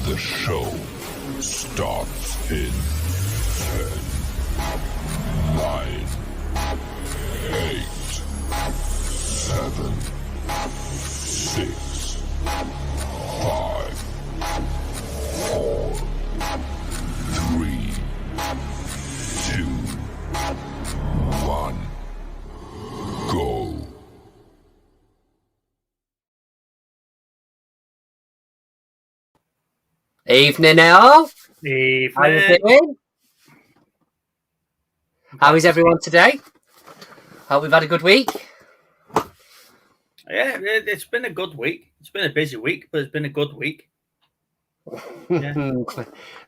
The show starts in 10, 9, 8, 7, 6, 5, 4, 3, 2, 1, go. Evening, all. Evening. How you doing? How is everyone today? Hope we've had a good week. Yeah, it's been a good week. It's been a busy week, but it's been a good week. Yeah.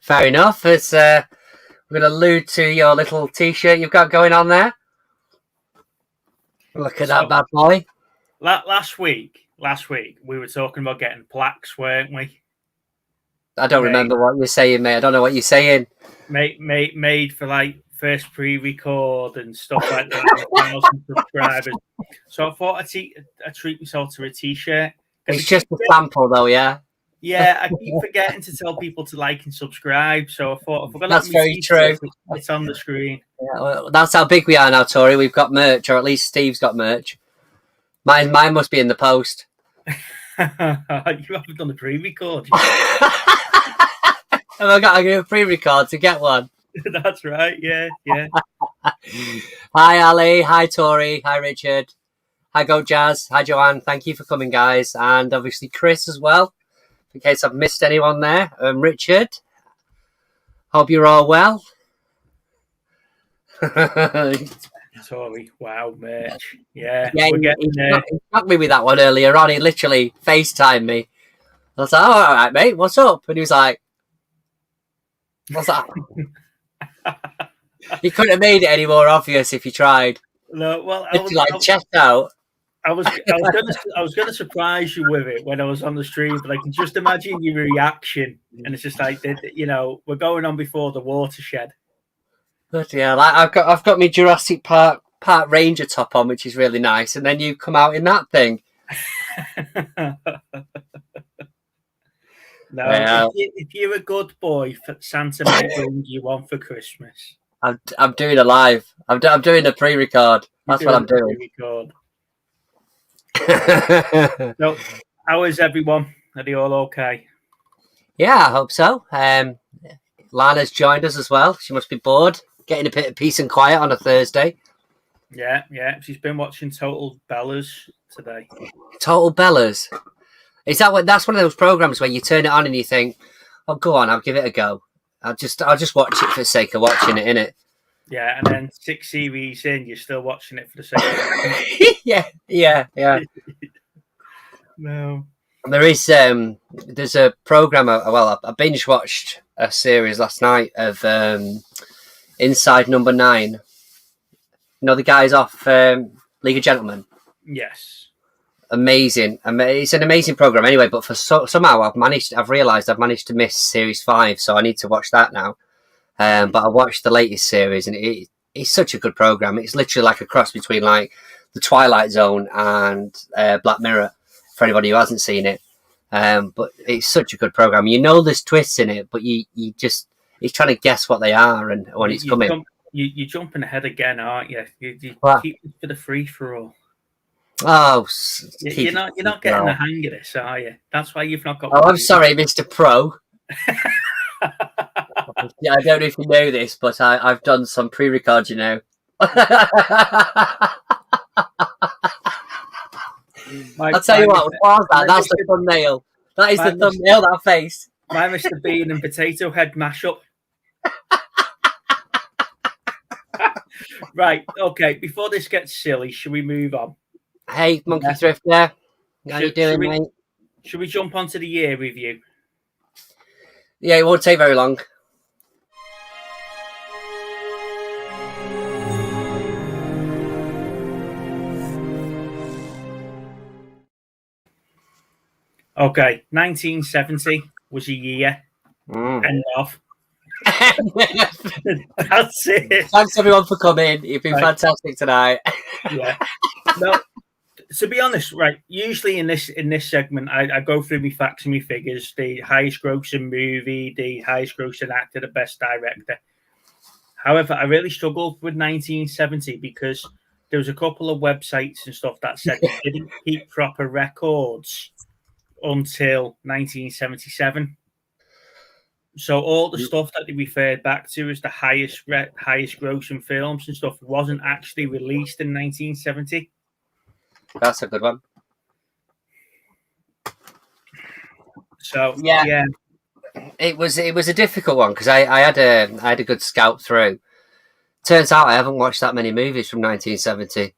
Fair enough. It's we're going to allude to your little T-shirt you've got going on there. Look at that bad boy. Last week, we were talking about getting plaques, weren't we? I don't remember what you're saying, mate. I don't know what you're saying. Made for like first pre-record and stuff like that. 1,000 subscribers. So I thought I'd treat myself to a T-shirt. It's just a sample, though, yeah. Yeah, I keep forgetting to tell people to like and subscribe. So I thought if we're gonna That's very true. It's on the screen. Yeah, well, that's how big we are now, Tori. We've got merch, or at least Steve's got merch. Mine must be in the post. You haven't done the pre-record. Have I got to do a pre-record to get one? That's right. Yeah. Hi, Ali. Hi, Tori. Hi, Richard. Hi, Go Jazz. Hi, Joanne. Thank you for coming, guys. And obviously Chris as well, in case I've missed anyone there. Richard. Hope you're all well. Tori, wow, merch. Yeah, Yeah, we're getting there. He knocked me with that one earlier on. He literally FaceTimed me. I was like, oh, all right, mate. What's up? And he was like, what's that? He couldn't have made it any more obvious if he tried. No, well, chest out. I was gonna surprise you with it when I was on the stream, but I can just imagine your reaction, and it's just like, we're going on before the watershed. But yeah, like I've got my Jurassic Park Ranger top on, which is really nice, and then you come out in that thing. No, if you're a good boy, Santa may bring you one for Christmas. I'm doing a live. I'm doing a pre-record. That's what I'm doing. Pre-record. So, how is everyone? Are they all okay? Yeah, I hope so. Lana's joined us as well. She must be bored, getting a bit of peace and quiet on a Thursday. Yeah. She's been watching Total Bellas today. Total Bellas? Is that that's one of those programs where you turn it on and you think, oh, go on, I'll give it a go. I'll just watch it for the sake of watching it, innit? Yeah, and then 6 series in, you're still watching it for the sake of it. Yeah. No. There is there's a program. I binge watched a series last night of Inside Number 9. You know the guys off League of Gentlemen. Yes. Amazing. It's an amazing program anyway. But somehow I've realised I've managed to miss series 5, so I need to watch that now. But I watched the latest series, and it's such a good program. It's literally like a cross between like the Twilight Zone and Black Mirror. For anybody who hasn't seen it, but it's such a good program. You know there's twists in it, but you just he's trying to guess what they are and when it's coming. You're jumping ahead again, aren't you? You keep it for the free for all. Oh, you're not getting the hang of this, are you? That's why you've not got. Oh, I'm sorry, Mr. Pro. Yeah, I don't know if you know this, but I've done some pre-record. You know. I'll tell you what that? That's the thumbnail. That is the thumbnail, that face. My Mr. Bean and Potato Head mashup. Right, okay, before this gets silly, should we move on? Hey, Monkey Thrifter. How you doing, mate? Should we jump onto the year review? Yeah, it won't take very long. Okay, 1970 was a year. End of. That's it. Thanks everyone for coming. You've been fantastic tonight. Yeah. No, to be honest, right? Usually in this segment, I go through my facts and my figures: the highest grossing movie, the highest grossing actor, the best director. However, I really struggled with 1970 because there was a couple of websites and stuff that said they didn't keep proper records until 1977. So all the stuff that they referred back to as the highest grossing films and stuff wasn't actually released in 1970. That's a good one. So yeah. It was a difficult one because I had a good scout through. Turns out I haven't watched that many movies from 1970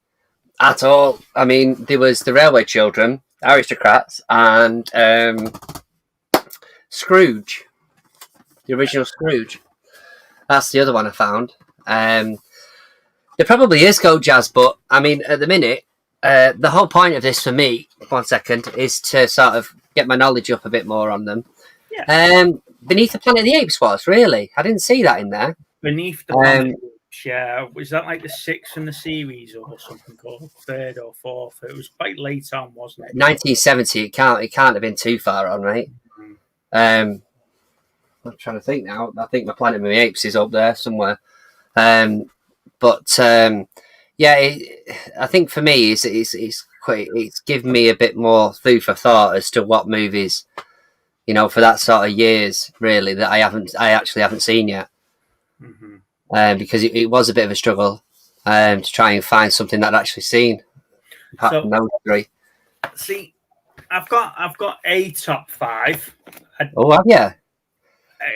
at all. I mean, there was The Railway Children, Aristocrats, and Scrooge, the original Scrooge. That's the other one I found. There probably is Go Jazz, but I mean, at the minute, the whole point of this for me, 1 second, is to sort of get my knowledge up a bit more on them. Yeah. Beneath the Planet of the Apes was, really? I didn't see that in there. Beneath the Planet of the Apes, yeah. Was that like the 6th in the series or something, called 3rd or 4th? It was quite late on, wasn't it? 1970, it can't have been too far on, right? I'm trying to think now. I think my Planet of the Apes is up there somewhere. I think for me, it's given me a bit more food for thought as to what movies, for that sort of years, really, that I actually haven't seen yet. Mm-hmm. Because it was a bit of a struggle to try and find something that I'd actually seen. Apart from those three. See, I've got a top 5. Oh, have you?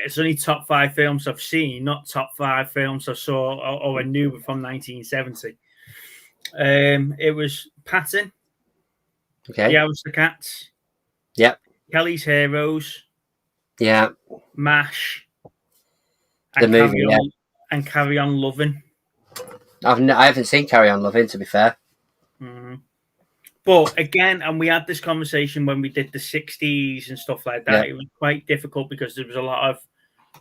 It's only top 5 films I've seen, not top 5 films I saw or I knew from 1970. It was Patton, okay, The Aristocrats, yep, Kelly's Heroes, yeah, MASH, the movie, and Carry On Loving. I haven't seen Carry On Loving, to be fair. Mm-hmm. But again, and we had this conversation when we did the 60s and stuff like that. Yeah. It was quite difficult because there was a lot of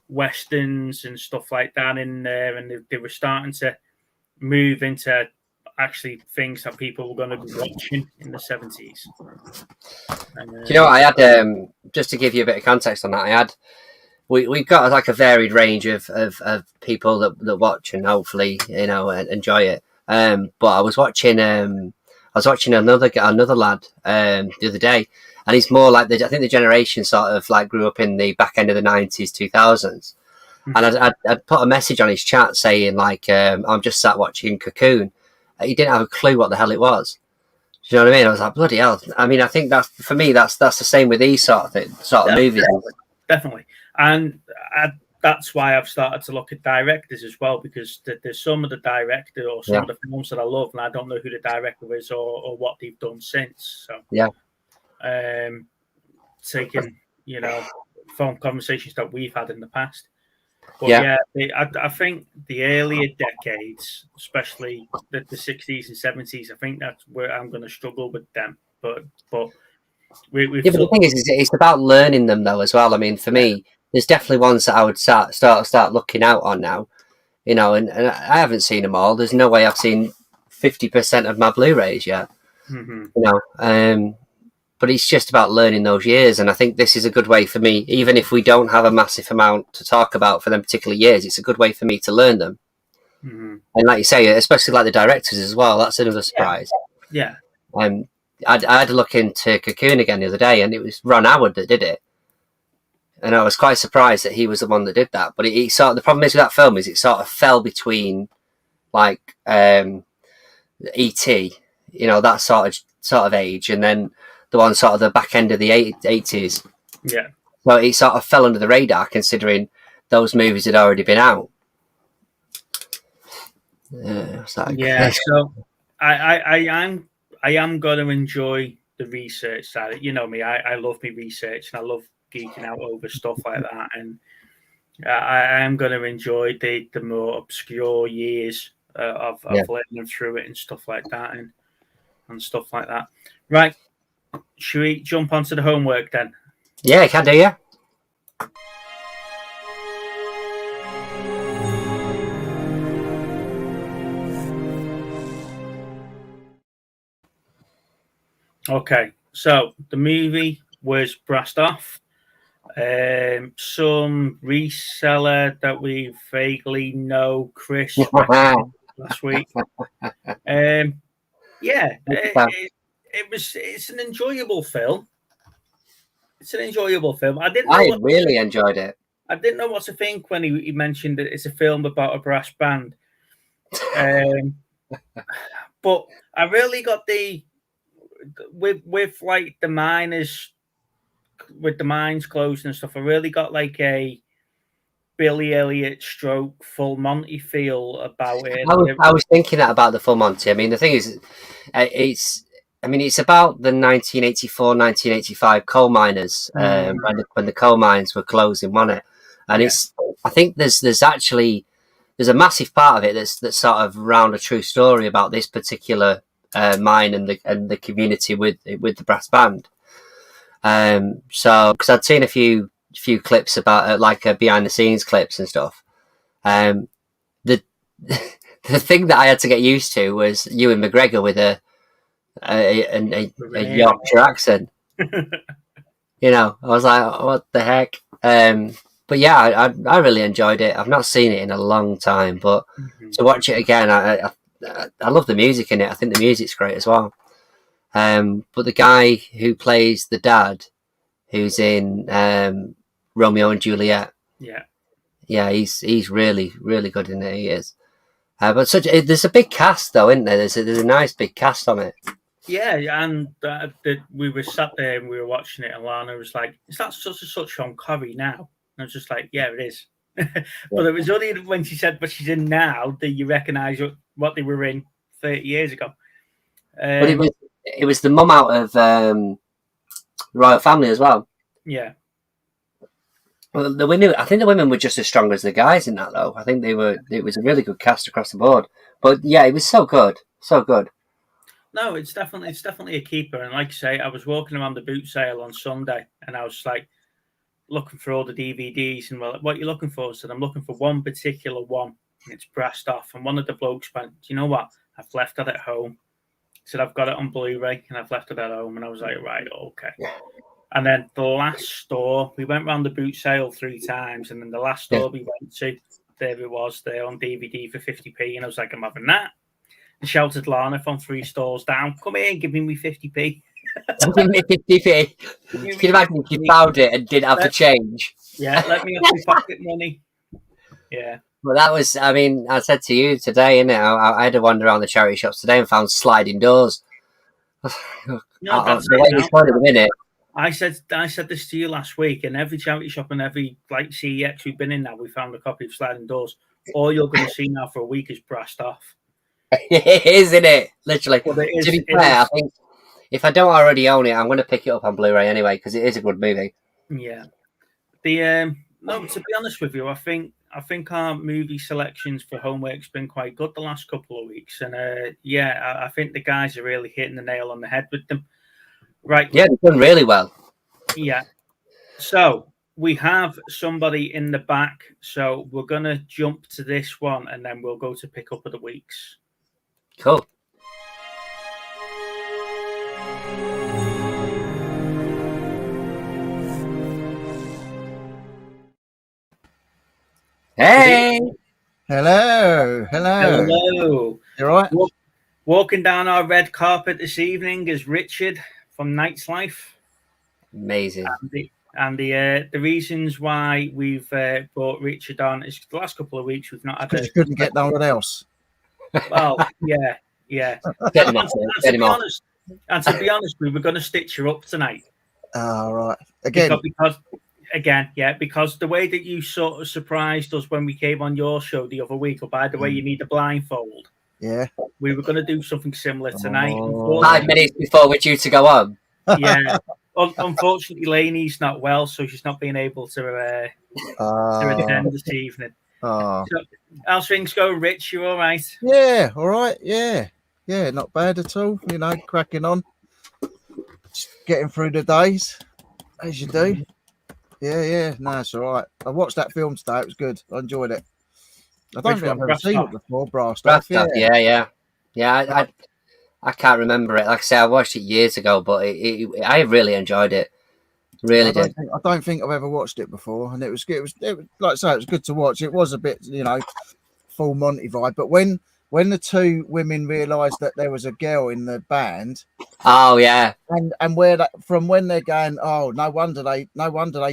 westerns and stuff like that in there, and they were starting to move into actually things that people were going to be watching in the 70s. I had, just to give you a bit of context on that, we've got like a varied range of people that watch and hopefully, enjoy it. But I was watching another lad the other day, and he's more like I think the generation sort of like grew up in the back end of the 90s, 2000s. Mm-hmm. And I'd put a message on his chat saying like, I'm just sat watching Cocoon. He didn't have a clue what the hell it was. Do you know what I mean? I was like, bloody hell. I mean, I think that's for me. That's the same with these sort of movies. Definitely, and that's why I've started to look at directors as well, because there's some of the director or some of the films that I love, and I don't know who the director is or what they've done since. So taking phone conversations that we've had in the past. But I think the earlier decades, especially the 60s and 70s, I think that's where I'm going to struggle with them. But but the thing is, it's about learning them though as well. I mean, for me, there's definitely ones that I would start looking out on now, and I haven't seen them all. There's no way I've seen 50% of my Blu-rays yet. Mm-hmm. But it's just about learning those years, and I think this is a good way for me, even if we don't have a massive amount to talk about for them particular years, it's a good way for me to learn them. Mm-hmm. And like you say, especially like the directors as well, that's another surprise. Yeah. I had a look into Cocoon again the other day, and it was Ron Howard that did it. And I was quite surprised that he was the one that did that. But the problem is with that film is it sort of fell between like E.T., that sort of age, and then the one sort of the back end of the 80s. Yeah. Well, it sort of fell under the radar considering those movies had already been out. So I am going to enjoy the research side. You know me, I love my research and I love geeking out over stuff like that. And I am going to enjoy the more obscure years of learning through it and stuff like that and stuff like that. Right. Should we jump onto the homework then? Yeah, I can do, yeah. Okay, so the movie was brassed off. Some reseller that we vaguely know, Chris, recommended last week. Yeah, it's an enjoyable film. It's an enjoyable film. I didn't know I what really enjoyed it. I didn't know what to think when he mentioned that it's a film about a brass band. But I really got the with like the miners with the mines closed and stuff. I really got like a Billy Elliot stroke Full Monty feel about it. I was thinking that about the Full Monty. I mean, the thing is, it's about the 1984, 1985 coal miners when the coal mines were closing, wasn't it? And I think there's actually there's a massive part of it that's sort of around a true story about this particular mine and the community with the brass band. So because I'd seen a few clips about behind the scenes clips and stuff. The the thing that I had to get used to was Ewan McGregor with a Yorkshire accent. I was like, what the heck? But yeah, I really enjoyed it. I've not seen it in a long time, but to watch it again, I love the music in it. I think the music's great as well. But the guy who plays the dad, who's in Romeo and Juliet, he's really really good in it. He is. But there's a big cast though, isn't there? There's a nice big cast on it. Yeah, and we were sat there and we were watching it, and Lana was like, "Is that such and such on Corrie now?" And I was just like, "Yeah, it is." But it was only when she said what she's in now that you recognise what they were in 30 years ago. But it was the mum out of Royal Family as well. Yeah. Well, I think the women were just as strong as the guys in that, though. I think it was a really good cast across the board. But yeah, it was so good, so good. No, it's definitely a keeper. And like I say, I was walking around the boot sale on Sunday, and I was like looking for all the DVDs, and well, what are you looking for? I said, I'm looking for one particular one, and it's brassed off. And one of the blokes went, do you know what? I've left it at home. He said, I've got it on Blu-ray, and I've left it at home. And I was like, right, okay. And then the last store, we went around the boot sale 3 times, and then the last store we went to, there it was, there on DVD for 50p, and I was like, I'm having that. And shouted Lana from 3 stores down, come here and give me 50p. Give me 50p. Can you imagine if you found it and didn't have the change? Yeah, let me have my pocket money. Yeah. Well, that was, I mean, I said to you today, innit? I had to wander around the charity shops today and found sliding doors. I said this to you last week, and every charity shop and every like CEX we've been in now, we found a copy of Sliding Doors. All you're going to see now for a week is brassed off. It is, isn't it? Literally. To be fair, I think if I don't already own it, I'm going to pick it up on Blu-ray anyway because it is a good movie. Yeah. No, to be honest with you, I think our movie selections for homework's been quite good the last couple of weeks, and I think the guys are really hitting the nail on the head with them. Right. Yeah, they've done really well. Yeah. So we have somebody in the back. So we're going to jump to this one and then we'll go to pick up of the weeks. Cool. Hey. Hello. Hello. You all right? Walking down our red carpet this evening is Richard from Knight's Life. Amazing. And the reasons why we've brought Richard on is the last couple of weeks we've not had. Because you couldn't get no one else. Well, yeah. Get him off. And to be honest, we were going to stitch you up tonight. Oh, right. Again. Because the way that you sort of surprised us when we came on your show the other week, or by the way, you need a blindfold. Yeah. We were going to do something similar tonight. 5 minutes before we're due to go on. Yeah. Unfortunately, Lainey's not well, so she's not being able to attend this evening. So, how's things going, Rich? You all right? Yeah, all right. Yeah, not bad at all. You know, cracking on. Just getting through the days, as you do. Yeah. No, it's all right. I watched that film today. It was good. I enjoyed it. I don't think I've ever seen it before. Brass Stuff. Yeah. I can't remember it. Like I say, I watched it years ago, but I really enjoyed it. Really did. I don't think I've ever watched it before, and it was like I say, it was good to watch. It was a bit, full Monty vibe. But when the two women realised that there was a girl in the band, Oh yeah, and where that from when they're going, oh, no wonder they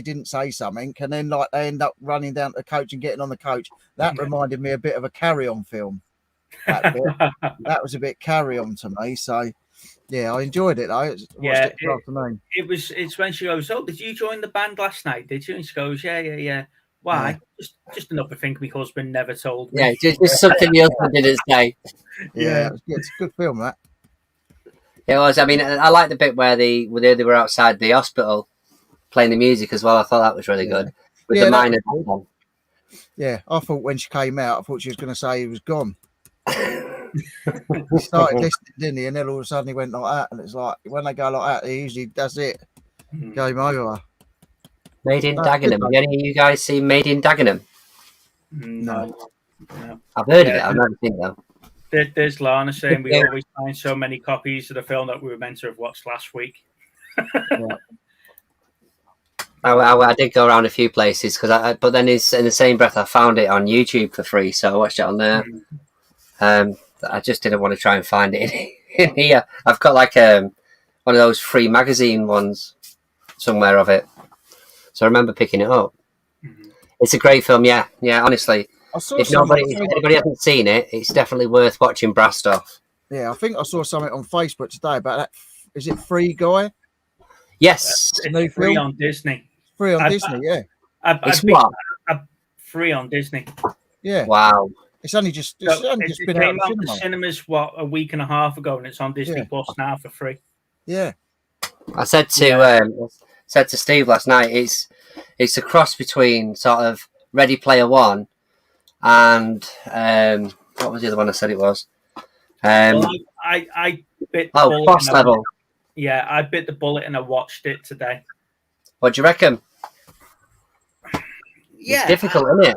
didn't say something, and then like they end up running down to the coach and getting on the coach. That reminded me a bit of a Carry On film. That was a bit Carry On to me. So yeah, I enjoyed it. I watched it this afternoon. It's when she goes, "Oh, did you join the band last night? Did you?" And she goes, "Yeah. Why? Yeah. Just another thing my husband never told me." yeah, just something the husband didn't say. Yeah, it's a good film. That. It was. I mean, I liked the bit where they were outside the hospital playing the music as well. I thought that was really good with the minor. Yeah, I thought when she came out, I thought she was going to say he was gone. He started listening, didn't he? And then all of a sudden he went like that, and it's like when they go like that, he usually does it. Game over. Made in Dagenham. Have any of you guys seen Made in Dagenham? No. I've heard of it. I've never seen it though. There's Lana saying we always find so many copies of the film that we were meant to have watched last week. I did go around a few places but then in the same breath I found it on YouTube for free, so I watched it on there. I just didn't want to try and find it in here. I've got like one of those free magazine ones somewhere of it, so I remember picking it up. It's a great film, yeah. Honestly, if anybody hasn't seen it, it's definitely worth watching. Brass Off. Yeah, I think I saw something on Facebook today about that. Is it Free Guy? Yes, it's free on Disney. Free on Disney, yeah. It's what? Free on Disney. Yeah. Wow. It's only just been came out out the cinemas a week and a half ago, and it's on Disney Plus now for free. Yeah. I said to Steve last night, it's a cross between sort of Ready Player One and what was the other one I said it was? I bit Boss Level. Yeah, I bit the bullet and I watched it today. What do you reckon? Yeah, it's difficult, isn't it?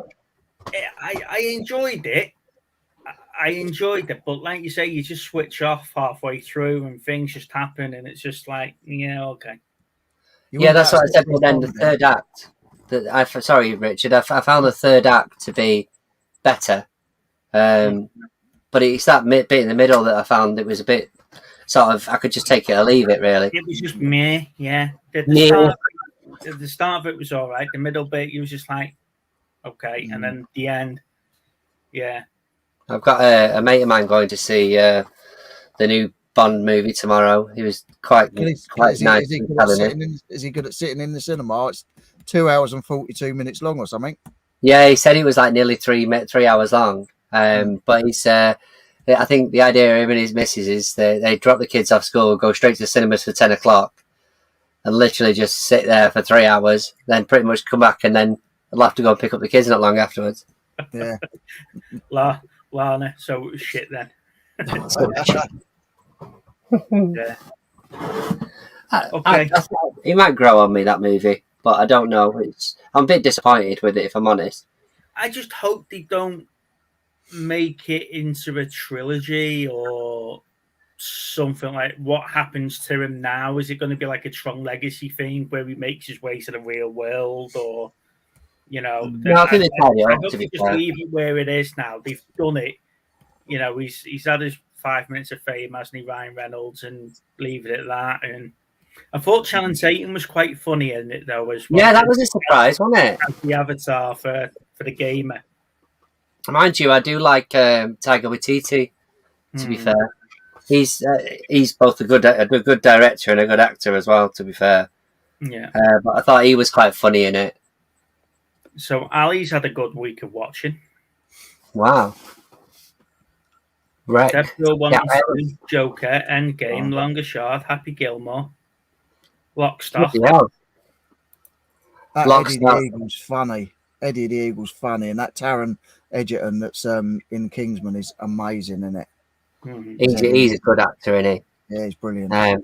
I enjoyed it. I enjoyed it, but like you say, you just switch off halfway through and things just happen, and it's just like, okay. That's what I said. But then the third act. Sorry, Richard. I found the third act to be better, but it's that bit in the middle that I found it was a bit sort of. I could just take it or leave it. Really, it was just meh. Yeah, the start of it was all right. The middle bit, you was just like, okay, and then the end, yeah. I've got a mate of mine going to see the new Bond movie tomorrow. He was quite nice. Is he good at sitting in the cinema? It's 2 hours and 42 minutes long or something. Yeah, he said it was like nearly 3 hours long. But he's, I think the idea of him and his missus is they drop the kids off school, go straight to the cinemas for 10 o'clock, and literally just sit there for 3 hours, then pretty much come back, and then they'll have to go and pick up the kids not long afterwards. Yeah. Lana, so it was shit then. Yeah. Okay. He might grow on me, that movie, but I don't know. I'm a bit disappointed with it, if I'm honest. I just hope they don't make it into a trilogy or something. Like, what happens to him now? Is it going to be like a Tron Legacy thing where he makes his way to the real world, or no, I think they just leave it where it is now. They've done it. He's had his 5 minutes of fame, hasn't he, Ryan Reynolds, and leave it at that. And I thought Channing Tatum was quite funny in it, though, as well. Yeah, that was a surprise, wasn't it? The avatar for the gamer. Mind you, I do like Taika Waititi. To be fair, he's both a good director and a good actor as well. To be fair, yeah. But I thought he was quite funny in it. So Ali's had a good week of watching. Wow. Right. Deadpool 1 and 2, Joker, Endgame, Longest Yard, Happy Gilmore, Lockstock. That Eddie the Eagle's funny. Eddie the Eagle's funny, and that Taron Egerton that's in Kingsman is amazing, isn't it? He's a good actor, isn't he? Yeah, he's brilliant.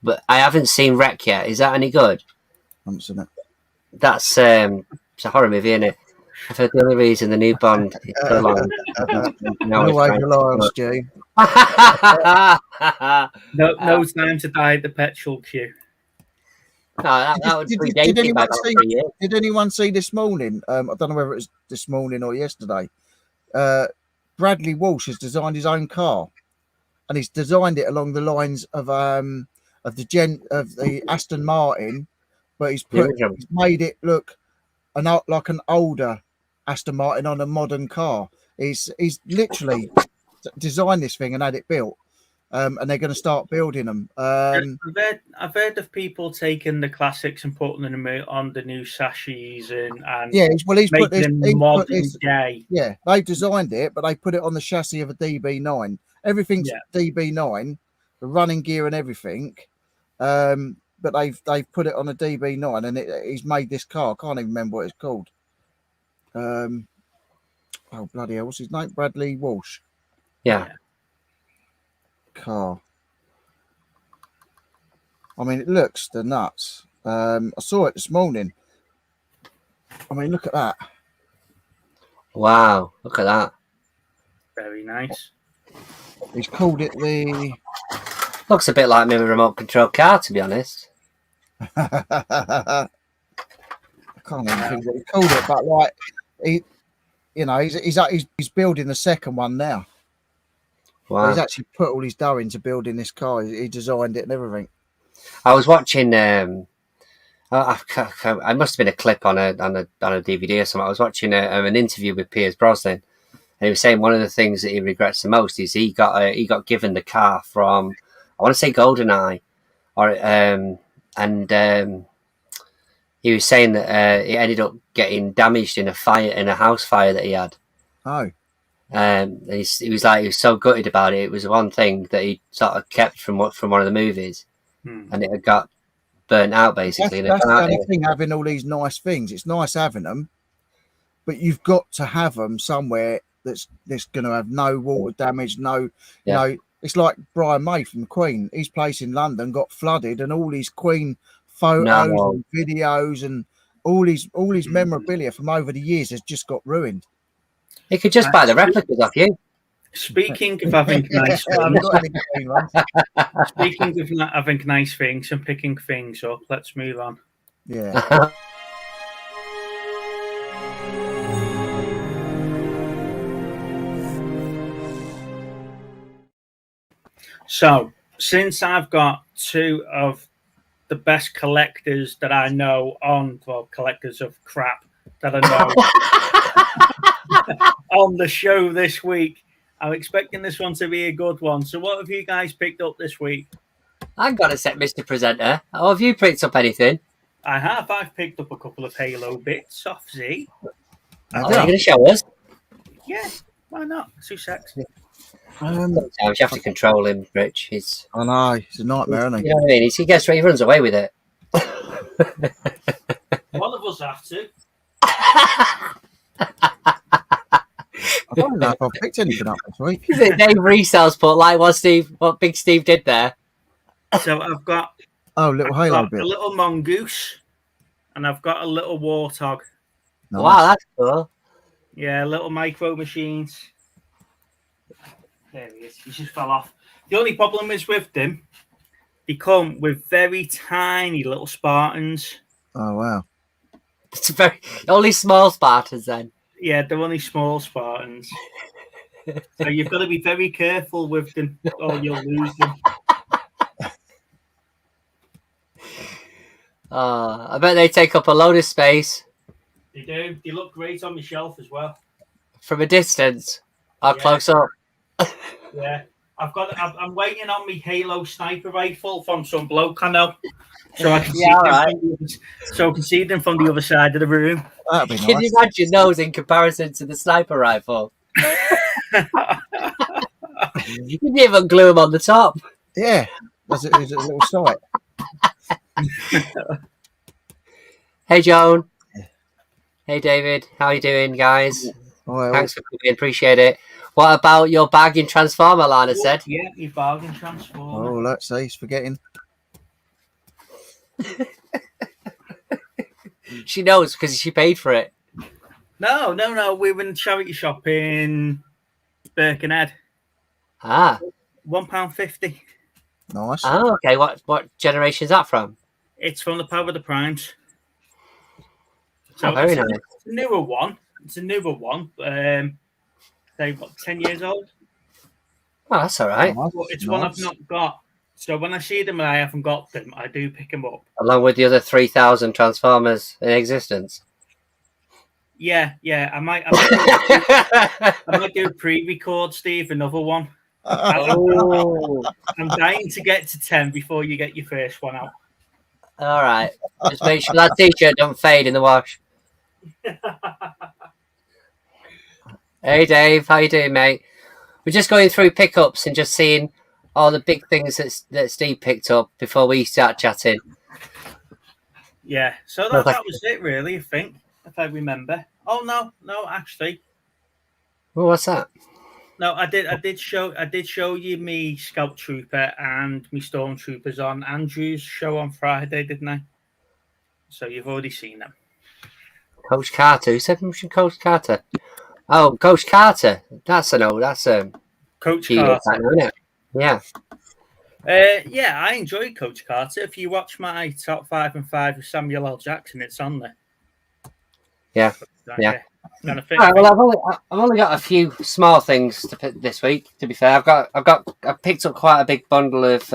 But I haven't seen Wreck yet. Is that any good? I haven't seen it. That's it's a horror movie, isn't it? I've heard the only reason the new Bond is so long. No way rely on Stu. No time to die at the petrol queue. No, that would predate it by about 3 years. Did anyone see this morning? I don't know whether it was this morning or yesterday. Bradley Walsh has designed his own car, and he's designed it along the lines of the Aston Martin, but he's made it look like an older Aston Martin on a modern car. He's literally designed this thing and had it built. And they're going to start building them. I've heard of people taking the classics and putting them on the new chassis and he's put this modern day. Yeah, they designed it, but they put it on the chassis of a DB9. Everything's DB9, the running gear and everything. But they've put it on a DB9, and he's made this car. I can't even remember what it's called. Oh bloody hell! What's his name? Bradley Walsh. Yeah. Car. I mean, it looks the nuts. I saw it this morning. I mean, look at that. Wow, look at that. Very nice. He's called it the. Looks a bit like my remote control car, to be honest. I can't even think what he called it, but like he's building the second one now. Wow. He's actually put all his dough into building this car. He designed it and everything. I was watching. I must have been a clip on a DVD or something. I was watching an interview with Pierce Brosnan, and he was saying one of the things that he regrets the most is he got given the car from, I want to say GoldenEye, and he was saying that it ended up getting damaged in a house fire that he had. Oh. He was so gutted about it. It was one thing that he sort of kept from one of the movies, and it had got burnt out basically. That's the only thing, having all these nice things. It's nice having them, but you've got to have them somewhere that's going to have no water damage. It's like Brian May from Queen. His place in London got flooded, and all his Queen photos and videos and all his memorabilia from over the years has just got ruined. You could just buy the replicas off you. Speaking of having nice things and picking things up, let's move on. Yeah. So, since I've got two of the best collectors that I know collectors of crap that I know on the show this week, I'm expecting this one to be a good one. So what have you guys picked up this week? I've got a set, Mr. Presenter. Oh, have you picked up anything? I have. I've picked up a couple of Halo bits off Z. Are you going to show us? Yeah, why not? 2 secs. Sometimes you have to control him, Rich. I know, it's a nightmare, isn't he? You know what I mean? He gets he runs away with it. One of us have to. I don't know if I've picked anything up this week. Dave resells put like what Big Steve did there. So I've got little Halo bit. A little mongoose, and I've got a little warthog. Nice. Wow, that's cool. Yeah, little micro machines. There he is. He just fell off. The only problem is with them, they come with very tiny little Spartans. Oh wow! It's only small Spartans then. Yeah, they're only small Spartans. So you've got to be very careful with them, or you'll lose them. I bet they take up a load of space. They do. They look great on the shelf as well. From a distance, close up. Yeah, I'm waiting on my Halo sniper rifle from some bloke I know, so I can see them from the other side of the room. That'd be nice. Can you imagine those in comparison to the sniper rifle? You can even glue them on the top. Yeah, there's a little sight. Hey Joan. Hey David. How you doing, guys? Well, thanks for coming. Appreciate it. What about your bargain transformer, Lana said? Yeah, your bargain transformer. Oh, let's see. He's forgetting. She knows because she paid for it. No. We were in charity shop in Birkenhead. Ah, £1.50. Nice. okay. What generation is that from? It's from the Power of the Primes. Oh, So very it's a, nice. it's a newer one. It's a newer one. Say what, 10 years old. Oh, that's all right. Nice. But it's one I've not got. So when I see them and I haven't got them, I do pick them up. Along with the other 3,000 Transformers in existence. Yeah. I might do pre-record, Steve. Another one. Oh, I'm dying to get to 10 before you get your first one out. all right. Just make sure that t-shirt don't fade in the wash. Hey, Dave. How you doing, mate? We're just going through pickups and just seeing all the big things that Steve picked up before we start chatting. Yeah. So that was it, really. I think, if I remember. Oh no, actually. Oh, what's that? No, I did show you me Scout Trooper and me Stormtroopers on Andrew's show on Friday, didn't I? So you've already seen them. Coach Carter. Who said mention Coach Carter? Oh, Coach Carter. That's Coach few years back, Carter. isn't it? Yeah. Yeah, I enjoy Coach Carter. If you watch my top 5 and 5 with Samuel L. Jackson, it's on there. Yeah. So, Yeah. Kind of All right, well, I've only got a few small things to pick this week. To be fair, I've picked up quite a big bundle of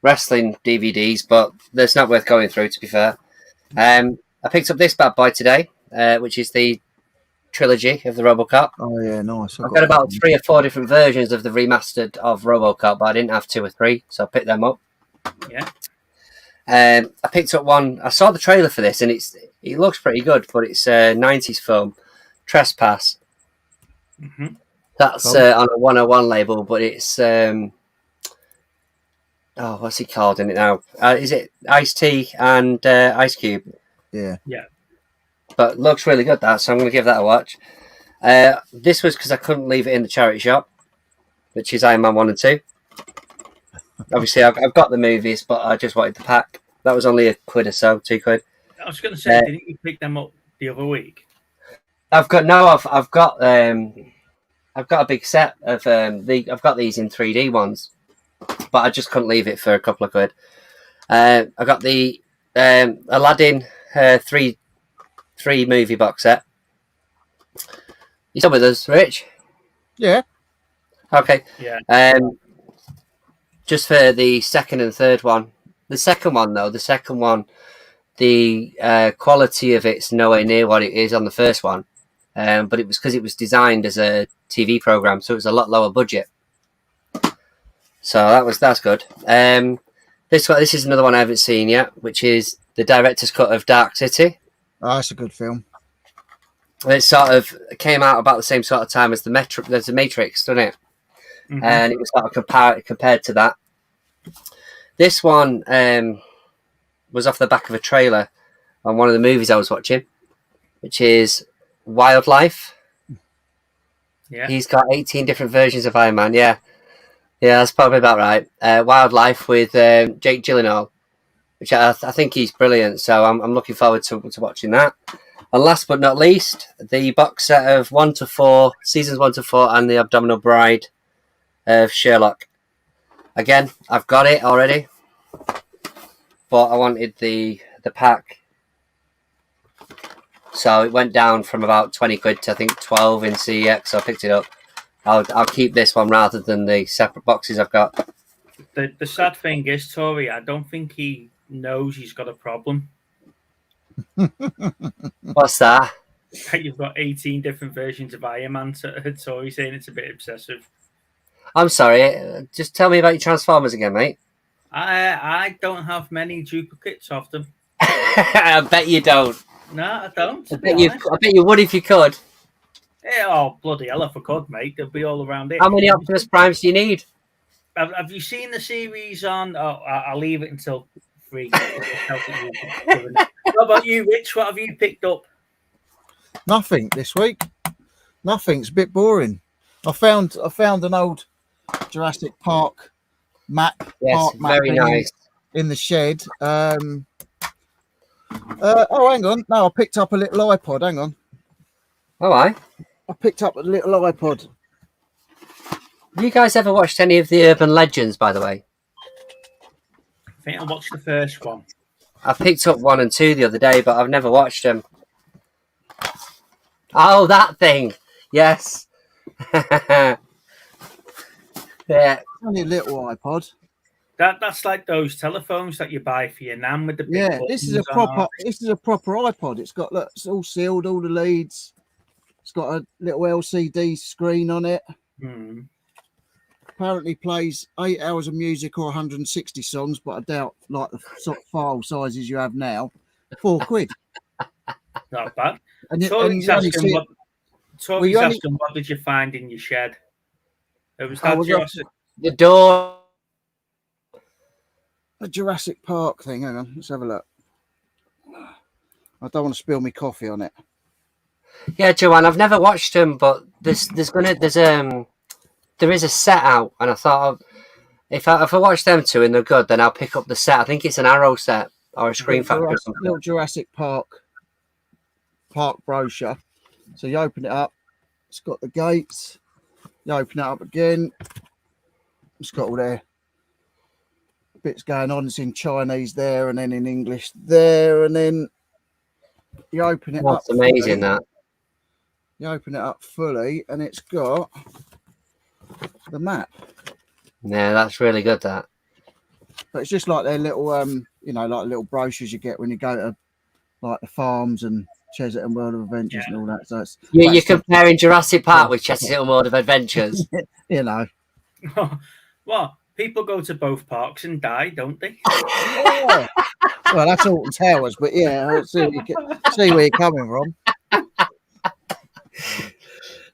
wrestling DVDs, but that's not worth going through. To be fair, I picked up this bad boy today, which is the trilogy of the RoboCop. Oh yeah, nice. I've got about 3 or 4 different versions of the remastered of RoboCop, but I didn't have 2 or 3, so I picked them up. Yeah. I picked up one. I saw the trailer for this, and it looks pretty good, but it's a 90s film, Trespass. Mm-hmm. That's on a 101 label, but it's what's he called in it now? Is it Ice-T and Ice Cube? Yeah. But looks really good, that, so I'm going to give that a watch. This was because I couldn't leave it in the charity shop, which is Iron Man 1 and 2. Obviously, I've got the movies, but I just wanted the pack. That was only £1 or so, £2. I was going to say, didn't you pick them up the other week? I've got a big set of I've got these in 3D ones, but I just couldn't leave it for a couple of quid. I got the Aladdin 3 movie box set. You still with us, Rich? Yeah. Okay. Yeah. Just for the second and third one. The second one, the quality of it's nowhere near what it is on the first one. But it was because it was designed as a TV program, so it was a lot lower budget. So that's good. This is another one I haven't seen yet, which is the director's cut of Dark City. Oh, that's a good film. It sort of came out about the same sort of time as the Matrix, doesn't it? Mm-hmm. And it was sort of compared to that. This one was off the back of a trailer on one of the movies I was watching, which is Wildlife. Yeah. He's got 18 different versions of Iron Man. Yeah, that's probably about right. Wildlife with Jake Gyllenhaal, which I think he's brilliant. So I'm looking forward to watching that. And last but not least, the box set of 1 to 4, seasons 1 to 4, and the Abdominal Bride of Sherlock. Again, I've got it already, but I wanted the pack. So it went down from about 20 quid to I think 12 in CEX, so I picked it up. I'll keep this one rather than the separate boxes I've got. The sad thing is, Tori, I don't think he knows he's got a problem. What's that? You've got 18 different versions of Iron Man, so Tori's saying it's a bit obsessive. I'm sorry, just tell me about your Transformers again, mate. I don't have many duplicates of them. I bet you don't. No, I don't. I bet you would if you could. Yeah, oh, bloody hell, if I could, mate, they'd be all around it. How many Optimus Primes do you need? Have you seen the series on... Oh, I'll leave it until 3. How about you, Rich? What have you picked up? Nothing this week. Nothing's a bit boring. I found an old Jurassic Park map. Yes, park map very nice. In the shed. Oh, hang on. No, I picked up a little iPod. Hang on. Oh, I. I picked up a little iPod. Have you guys ever watched any of the Urban Legends, by the way? I think I watched the first one. I picked up 1 and 2 the other day, but I've never watched them. Oh, that thing! Yes. Yeah. Only a little iPod. That's like those telephones that you buy for your nan with the big Yeah, this is a buttons on. proper. This is a proper iPod. It's got look, it's all sealed, all the leads. It's got a little LCD screen on it. Hmm. Apparently plays 8 hours of music or 160 songs, but I doubt like the sort of file sizes you have now. £4. Not bad. And you Tori's only asking see what. it. Tori's you only- asking what did you find in your shed? It was Oh, that was Jurassic. The door. a Jurassic Park thing. Hang on, let's have a look. I don't want to spill my coffee on it. Yeah, Joanne, I've never watched them, but there is a set out, and I thought if I watch them two and they're good, then I'll pick up the set. I think it's an Arrow set or a Screen Factory or something. Little Jurassic Park brochure. So you open it up. It's got the gates. You open it up again. It's got all their bits going on. It's in Chinese there, and then in English there, and then you open it up. That's amazing. fully. That. You open it up fully, and it's got the map. Yeah, that's really good. That. But it's just like their little, like little brochures you get when you go to like the farms and Cheshunt and World of Adventures and all that. So it's You're comparing Jurassic Park with Cheshunt World of Adventures. you know. Well, people go to both parks and die, don't they? Yeah. Well, that's Alton Towers, but yeah, I see where you're coming from.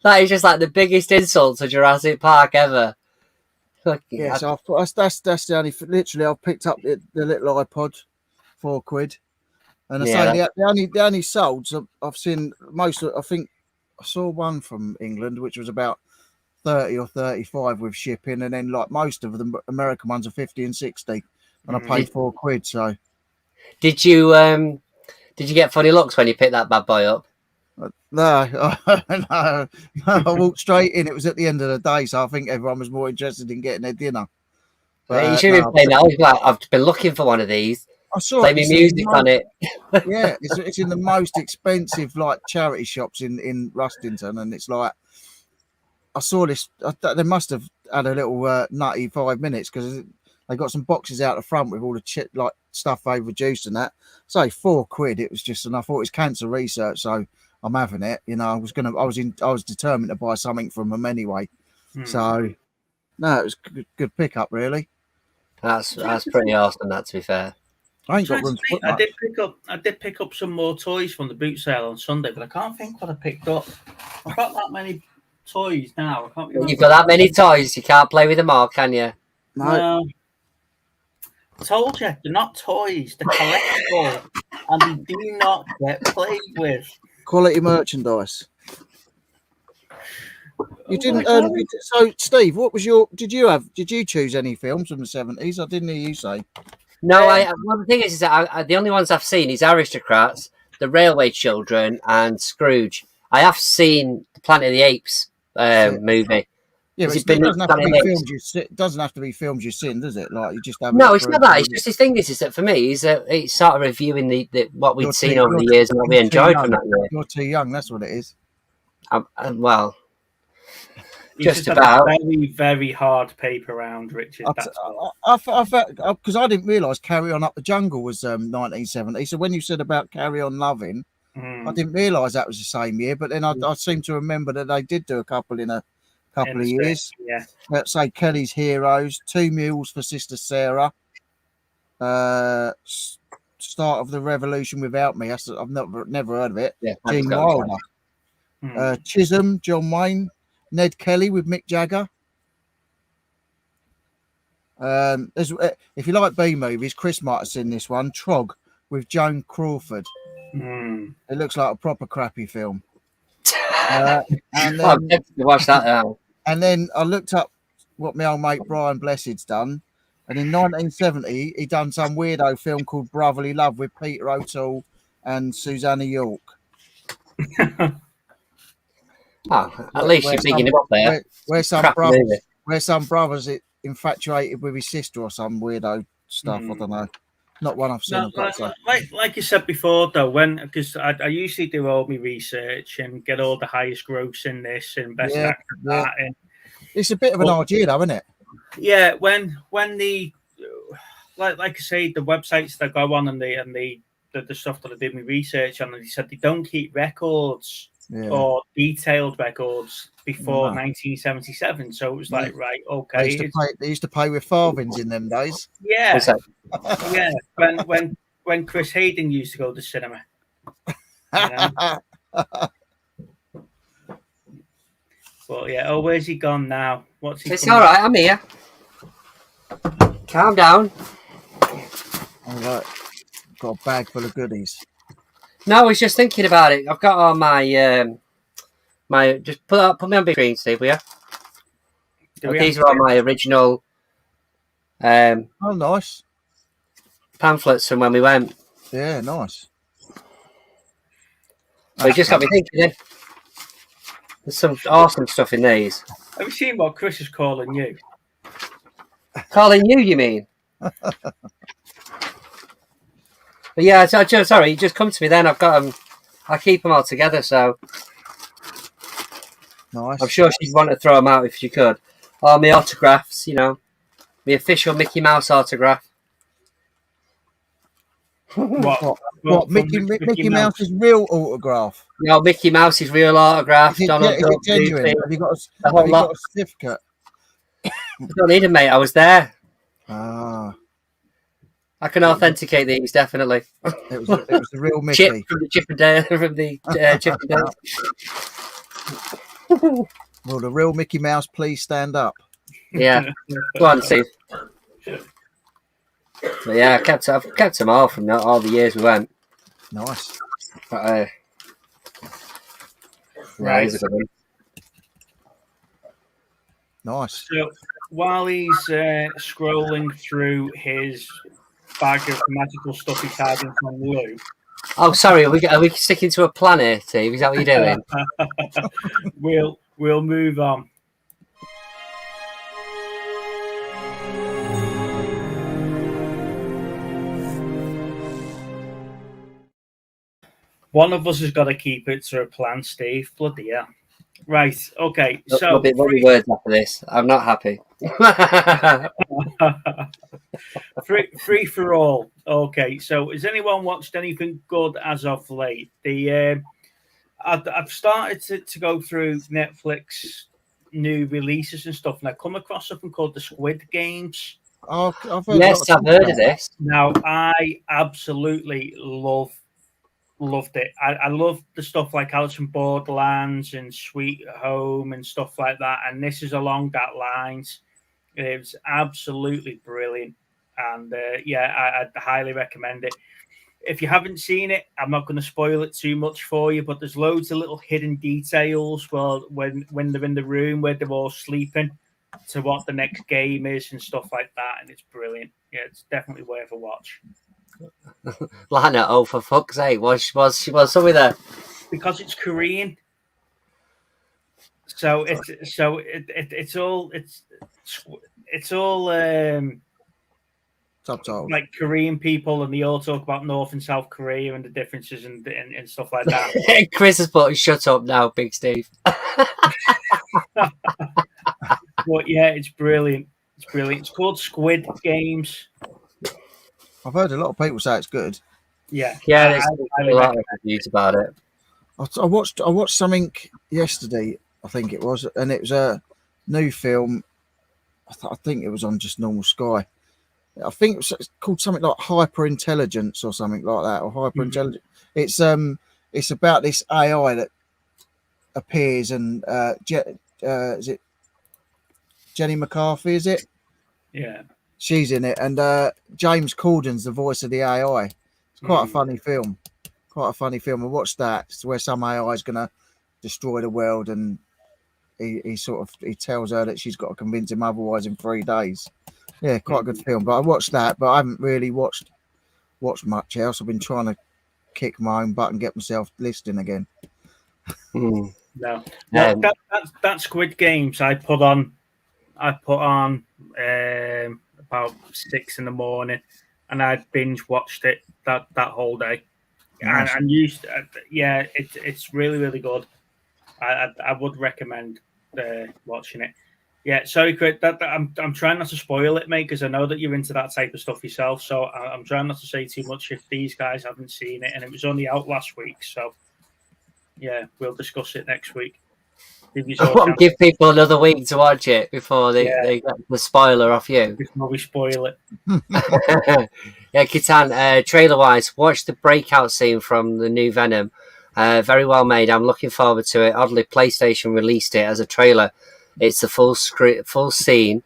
That is just like the biggest insult to Jurassic Park ever. Yeah, so that's the only. Literally, I've picked up the little iPod, £4, and I say the only sold. So I've seen most. I think I saw one from England, which was about 30 or 35 with shipping, and then like most of the American ones are 50 and 60, and I paid £4. So did you get funny looks when you picked that bad boy up? no, I walked straight in. It was at the end of the day, so I think everyone was more interested in getting their dinner. But you should have been playing that. Like, I've been looking for one of these. I saw play me music on it. Yeah, it's in the most expensive like charity shops in Rustington, and it's like I saw this. They must have had a little nutty 5 minutes because they got some boxes out the front with all the like stuff they've reduced and that. So £4. It was just, and I thought it was cancer research, so I'm having it. You know, I was determined to buy something from them anyway. So no, it was good pickup really. That's pretty awesome. That, to be fair. I ain't got room to put I did pick up some more toys from the boot sale on Sunday, but I can't think what I picked up. I've got that many toys now. I can't remember. You've got that many toys, you can't play with them all, can you? No. I told you, they're not toys, they're collectible, and they do not get played with. Quality merchandise. You didn't. So, Steve, what was your? Did you choose any films from the 70s? I didn't hear you say. No, well, the thing is that the only ones I've seen is Aristocrats, The Railway Children, and Scrooge. I have seen the Planet of the Apes movie. Yeah, but it doesn't have to be films it doesn't have to be films you've seen, does it? Like you just have. No, it's not that. It's just the thing is that for me, it's sort of reviewing the what we'd seen over the years and what we enjoyed from that year. You're too young. That's what it is. Well, just about a very, very hard paper round, Richard. Because I didn't realise Carry On Up the Jungle was 1970. So when you said about Carry On Loving, I didn't realise that was the same year. But then I seem to remember that they did do a couple in a couple of years. Yeah. Let's say Kelly's Heroes, 2 Mules for Sister Sarah, Start of the Revolution Without Me. I've never heard of it. Yeah, Gene Wilder. Chisholm, John Wayne, Ned Kelly with Mick Jagger. If you like B movies, Chris might have seen this one. Trog with Joan Crawford. It looks like a proper crappy film. And then, watch that now. And then I looked up what my old mate Brian Blessed's done, and in 1970 he done some weirdo film called Brotherly Love with Peter O'Toole and Susanna York. Oh, at least you're bigging him up there. Where some Crap brothers, movie. infatuated with his sister or some weirdo stuff. I don't know. Not one I've seen. No, I've got to say. like you said before, though, because I usually do all my research and get all the highest gross in this and best actor that, and it's a bit of an idea, though, isn't it? yeah, when the like I say, the websites that go on and the stuff that I did my research on, and they said they don't keep records or detailed records before 1977. So it was like, right, okay. They used to pay with farthings in them days. Yeah, yeah. When Chris Hayden used to go to the cinema. You know? But yeah, where's he gone now? What's he? It's all right. I'm here. Calm down. All right. Got a bag full of goodies. No, I was just thinking about it. I've got all my my just put me on big screen, Steve, will you? These are all my original oh, nice pamphlets from when we went. Yeah, nice. So it just got me thinking. Then. There's some awesome stuff in these. Have you seen what Chris is calling you? Calling you mean? But yeah, sorry, you just come to me then. I've got them. I keep them all together, so nice. I'm sure she'd want to throw them out if she could. All my autographs, you know, the official Mickey Mouse autograph. What Mickey Mouse's real autograph? No, Mickey Mouse's real autograph. Is it genuine? Have you got a certificate? I don't need them, mate. I was there. Ah. I can authenticate these, definitely. It was the real Mickey. Chip from the Chip and Dale. Chip and Dale. Will the real Mickey Mouse please stand up? Yeah. Go on, Steve. But yeah, I've kept them all from all the years we went. Nice. But, right. Here's a good one. Nice. So while he's scrolling through his bag of magical stuff he's hiding from Lou. Oh, sorry. Are we sticking to a plan here, Steve? Is that what you're doing? We'll move on. One of us has got to keep it to a plan, Steve. Bloody hell. Right, okay. So what are the words after this? I'm not happy. free for all. Okay, so has anyone watched anything good as of late? I've started to go through Netflix new releases and stuff, and I come across something called the Squid Games. Oh, I've heard of this. Now, I absolutely loved it. I love the stuff like Alice in Borderlands and Sweet Home and stuff like that. And this is along that lines. It was absolutely brilliant. And I'd highly recommend it. If you haven't seen it, I'm not going to spoil it too much for you, but there's loads of little hidden details when they're in the room where they're all sleeping to what the next game is and stuff like that. And it's brilliant. Yeah, it's definitely worth a watch. Lana, oh for fuck's sake, was somebody there? Because it's Korean, so it's all subtitles, like Korean people, and they all talk about North and South Korea and the differences and stuff like that. Chris has put shut up now, Big Steve. But yeah, it's brilliant. It's brilliant. It's called Squid Games. I've heard a lot of people say it's good. Yeah, there's a lot of reviews about it. I watched something yesterday, I think it was, and it was a new film. I think it was on just normal Sky. I think it's called something like Hyper Intelligence or something like that, or Hyper Intelligence. It's about this AI that appears, and is it Jenny McCarthy? Is it? Yeah. She's in it, and James Corden's the voice of the AI. It's quite a funny film. I watched that. It's where some AI is going to destroy the world, and he tells her that she's got to convince him otherwise in 3 days. Yeah, quite a good film. But I watched that, but I haven't really watched much else. I've been trying to kick my own butt and get myself listening again. No. No, Um, that Squid Games I put on about 6 in the morning, and I binge watched it that whole day. Nice. And used, yeah, it's really really good. I would recommend watching it. Yeah, sorry, Chris. I'm trying not to spoil it, mate, because I know that you're into that type of stuff yourself. So I'm trying not to say too much if these guys haven't seen it, and it was only out last week. So yeah, we'll discuss it next week. Give you all a chance. give people another week to watch it before they get the spoiler off you. Before we spoil it. Yeah, Kitan, trailer wise, watch the breakout scene from the new Venom. Very well made. I'm looking forward to it. Oddly, PlayStation released it as a trailer. It's the full scene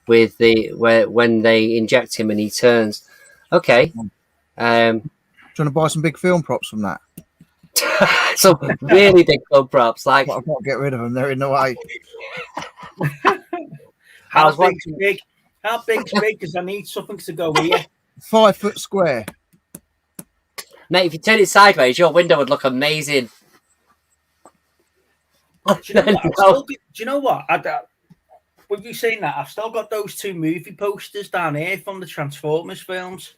with when they inject him and he turns. Okay. Trying to buy some big film props from that. Some really big club props. Like, But I've got to get rid of them. They're in the way. I was How big's watching- big? How big's big? Because I need something to go here. 5 foot square. mate, if you turn it sideways, your window would look amazing. Do you know what? Do you know what? With you saying that, I've still got those 2 movie posters down here from the Transformers films.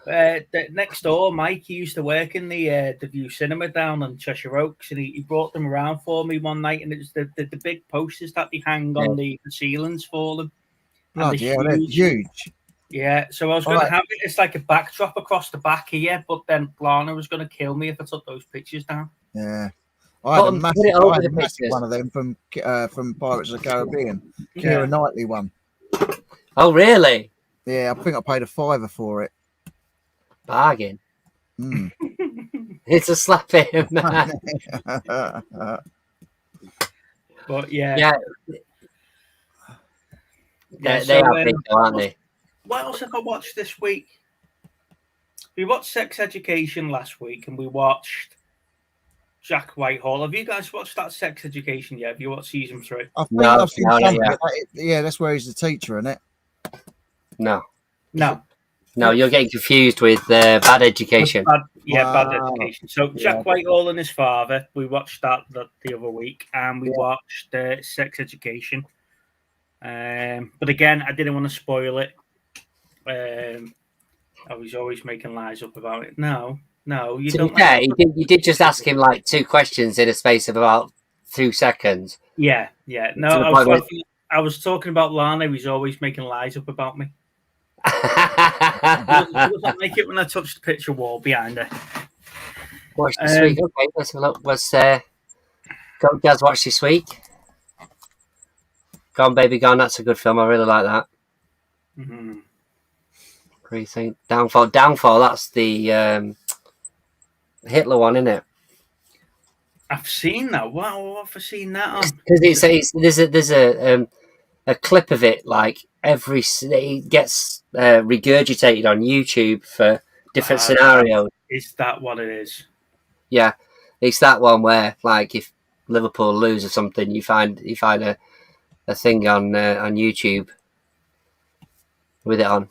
Next door, Mike, he used to work in the View Cinema down on Cheshire Oaks, and he brought them around for me one night, and it was the big posters that they hang on the ceilings for them. Bloody hell, they're huge. Yeah, so I was going to have it as like a backdrop across the back here, but then Lana was going to kill me if I took those pictures down. Yeah. I had a Put massive, it over I had the a massive pictures. one of them from Pirates of the Caribbean. Yeah. Keira Knightley one. Oh, really? Yeah, I think I paid £5 for it. Bargain. Mm. It's a slap him, man. But yeah. Yeah. Yeah, They so, are big, though, aren't they? What else have I watched this week? We watched Sex Education last week, and we watched Jack Whitehall. Have you guys watched that Sex Education yet? Have you watched season 3? I think No, I've seen no, some. yeah. Yeah, that's where he's the teacher, isn't it? No. No. No, you're getting confused with Bad Education. Bad Wow. Education. So Jack Whitehall and his father, we watched that the other week, and we watched Sex Education. But again, I didn't want to spoil it. I was always making lies up about it. No, you To don't. be fair, you did just ask him like 2 questions in a space of about 2 seconds. Yeah. No, To the point I was talking about Lana. He was always making lies up about me. He doesn't make it when I touch the picture wall behind her. Watch this week. Okay, let's have a look. Go Jazz watch this week. Gone Baby Gone, that's a good film. I really like that. Mm-hmm. What do you think? Downfall, that's the Hitler one, isn't it? I've seen that. What have I seen that on? Because there's a clip of it, like it gets regurgitated on YouTube for different scenarios. Is that what it is? Yeah, it's that one where, like, if Liverpool lose or something, you find a thing on YouTube with it on.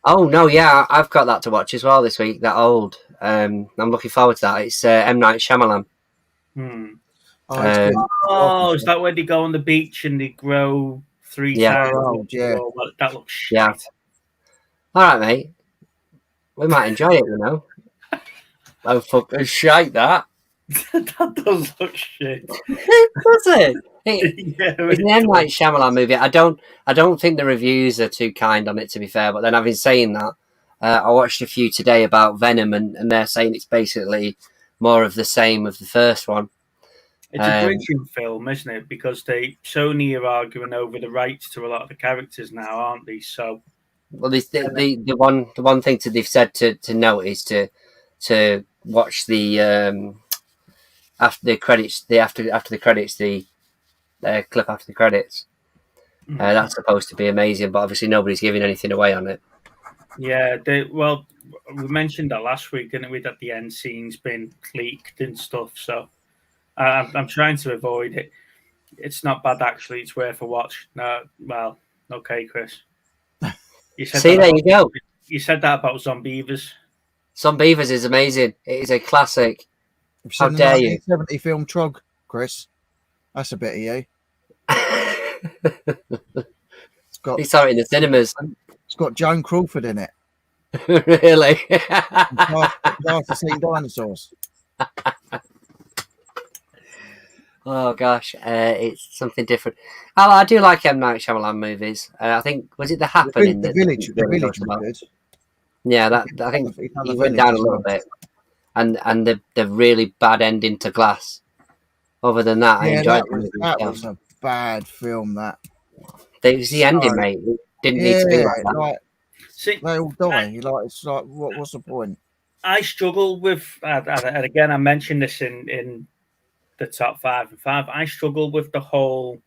Oh no, yeah, I've got that to watch as well this week. That old. I'm looking forward to that. It's M. Night Shyamalan. Oh, it's good. Oh, is that where they go on the beach and they grow 3 times? Yeah. Oh, well, that looks shit. Yeah. All right, mate. We might enjoy it, you know. Oh, fucking shite that. That does look shit. Does it? It's an M. Night Shyamalan movie. I don't think the reviews are too kind on it, to be fair. But then, having saying that, I watched a few today about Venom, and they're saying it's basically more of the same of the first one. It's a bridging film, isn't it? Because Sony are arguing over the rights to a lot of the characters now, aren't they? So, well, the one thing that they've said to note is to watch the after the credits, after the credits, the clip after the credits. That's supposed to be amazing, but obviously nobody's giving anything away on it. Yeah, we mentioned that last week, didn't we? That the end scene's been leaked and stuff. So I'm trying to avoid it. It's not bad, actually. It's worth a watch. No, well, okay, Chris. You said See, there you go. You said that about Zombievers. Zombievers is amazing. It is a classic. You've How seen the dare you? 1970 film Trog, Chris? That's a bit of you. It's got He saw it in the cinemas. it's got Joan Crawford in it. Really? After seeing dinosaurs. Oh gosh, it's something different. Oh, I do like M Night Shyamalan movies. I think was it The Happening The that village. didn't The really go village so was well? good. Yeah, that I think He's done he The went Village down a as little well. bit, and the really bad ending to Glass. Other than that, I Yeah, enjoyed that it. was a bad film. That. It was the ending, So, mate. It didn't need yeah, to be like that. like See, they all die. It's like what's the point? I struggle with, and again, I mentioned this in the top 5 and 5. I struggle with the whole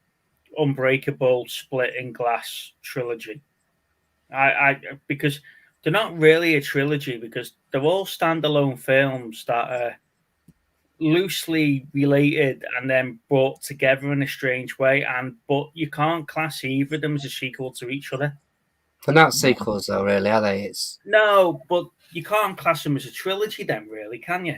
Unbreakable, Split, and Glass trilogy. I because they're not really a trilogy because they're all standalone films that are loosely related and then brought together in a strange way. But you can't class either of them as a sequel to each other. They're not sequels, though, really, are they? It's No, but you can't class them as a trilogy, then, really, can you?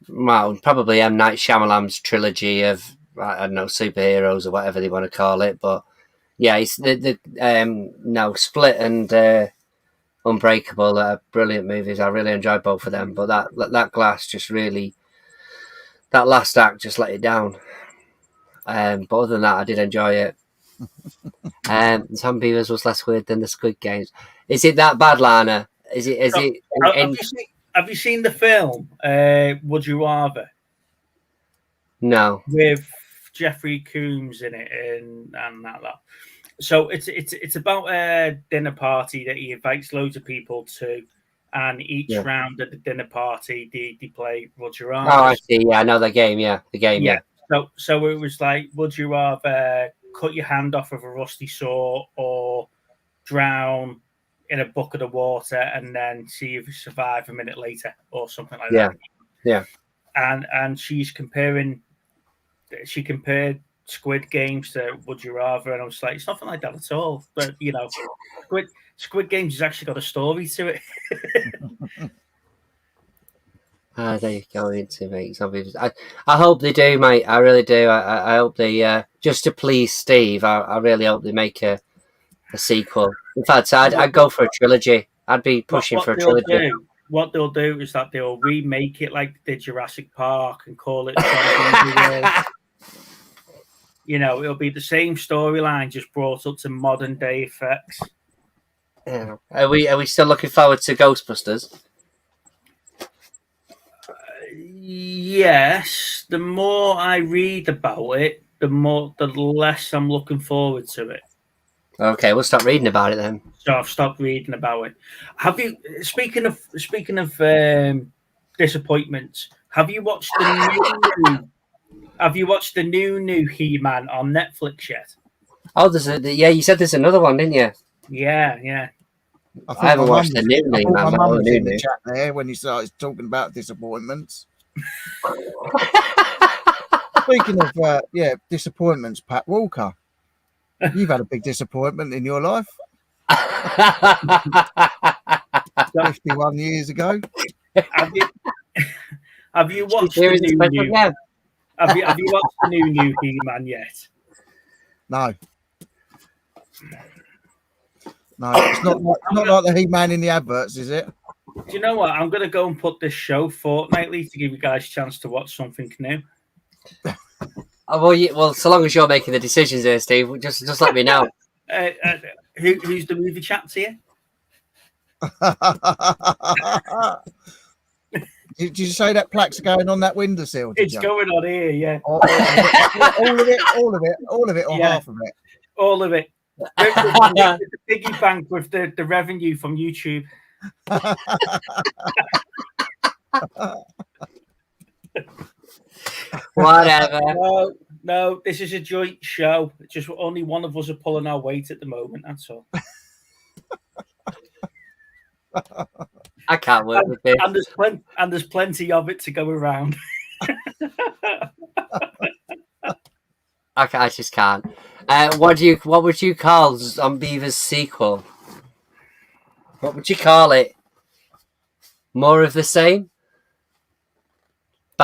well, probably M Night Shyamalan's trilogy of I don't know superheroes or whatever they want to call it, but yeah, it's the no Split and Unbreakable are brilliant movies. I really enjoyed both of them, but that Glass just really that last act just let it down. But other than that, I did enjoy it. Tom Beavers was less weird than the Squid Games. Is it that bad, Lana? Is it? Is So, it? have you seen the film Would You Rather No. with Jeffrey Combs in it and that lot? So it's about a dinner party that he invites loads of people to, and each round at the dinner party they play Would You Rather. Oh, I see. Yeah, I know the game. Yeah, the game. Yeah. So it was like, would you rather cut your hand off with a rusty saw or drown in a bucket of water and then see if you survive a minute later or something like that? Yeah. And she compared Squid Games to Would You Rather, and I was like, it's nothing like that at all. But Squid Games has actually got a story to it. They go into make zombies. I hope they do, mate. I really do. I hope they just to please Steve. I really hope they make a sequel. In fact, I'd go for a trilogy. I'd be pushing for a trilogy. What they'll do is that they'll remake it like they did Jurassic Park and call it Zombie. It'll be the same storyline, just brought up to modern day effects. Yeah. Are we still looking forward to Ghostbusters? Yes. The more I read about it, the less I'm looking forward to it. Okay, we'll stop reading about it then. So I've stopped reading about it. Have you? Speaking of disappointments, have you watched the new He-Man on Netflix yet? Oh, you said there's another one, didn't you? Yeah. I haven't watched the new He-Man. My mum was in the new. chat there when you started talking about disappointments. Speaking of disappointments, Pat Walker, you've had a big disappointment in your life. 51 years ago. Have you watched the new? Have you watched the new He-Man yet? No, it's not like the He-Man in the adverts, is it? Do you know what? I'm going to go and put this show fortnightly to give you guys a chance to watch something new. Well, so long as you're making the decisions here, Steve, just let me know. Who's the movie chat to you? Did you say that plaque's going on that windowsill? It's going on here, yeah. All of it, or half of it? All of it. The piggy bank with the revenue from YouTube. Whatever. No, this is a joint show. Just only one of us are pulling our weight at the moment. That's all. I can't work with this. And there's plenty of it to go around. I just can't. What would you call Zombiever's sequel? What would you call it? More of the same?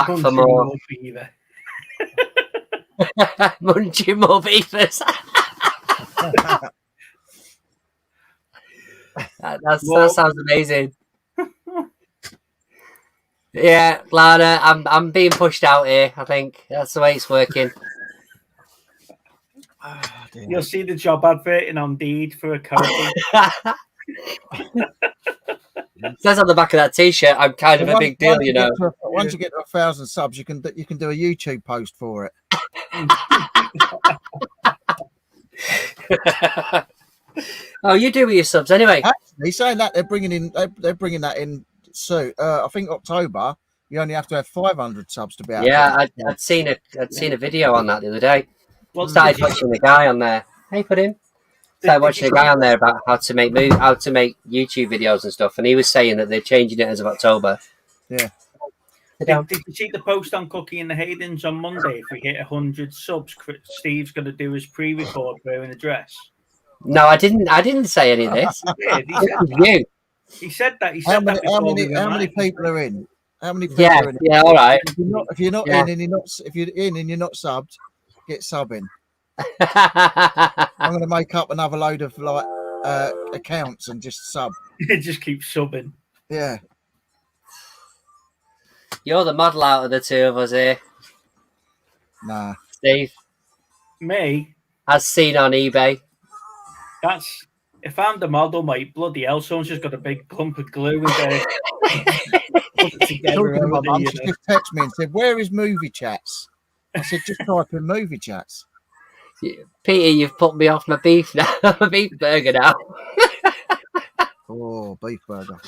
Back for more. Beaver. Munching more beavers. that sounds amazing. Yeah, Lana, I'm being pushed out here. I think that's the way it's working. Oh, dear. You'll see the job advert in Indeed for a coach. Says on the back of that T-shirt, I'm kind of a big deal, you know. Once you get to 1,000 subs, you can do a YouTube post for it. Oh, you do with your subs anyway. Actually, saying that they're bringing that in soon. I think October. You only have to have 500 subs to be able. Yeah, I'd seen a video on that the other day. Well, Started watching the guy on there. Hey, put in. Started watching a guy on there about how to make YouTube videos and stuff, and he was saying that they're changing it as of October. Yeah. Did you see the post on Cookie and the Haydens on Monday? If we hit 100 subs, Steve's going to do his pre-record wearing a dress. No, I didn't say any of this. He said that. How many people are in? How many people Yeah, are in? yeah, all right. If you're not in and you're not subbed, get subbing. I'm going to make up another load of accounts and just sub. Just keep subbing. Yeah. You're the model out of the two of us here, Nah. Steve. Me? As seen on eBay. That's if I'm the model, mate. Bloody hell! Someone's just got a big clump of glue and put it together. Talking to my mum, she just texted me and said, "Where is movie chats?" I said, "Just type in movie chats." Peter, you've put me off my beef now. My beef burger now. Oh, beef burger.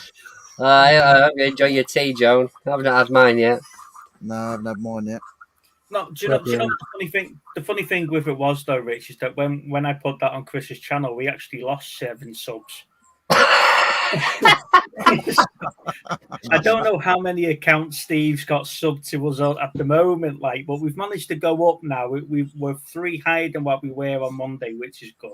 I hope you enjoy your tea, Joan. I've not had mine yet. No, I haven't had mine yet. No, do you know the funny thing? The funny thing with it was though, Rich, is that when I put that on Chris's channel, we actually lost 7 subs. I don't know how many accounts Steve's got subbed to us at the moment, but we've managed to go up now. We're 3 higher than what we were on Monday, which is good.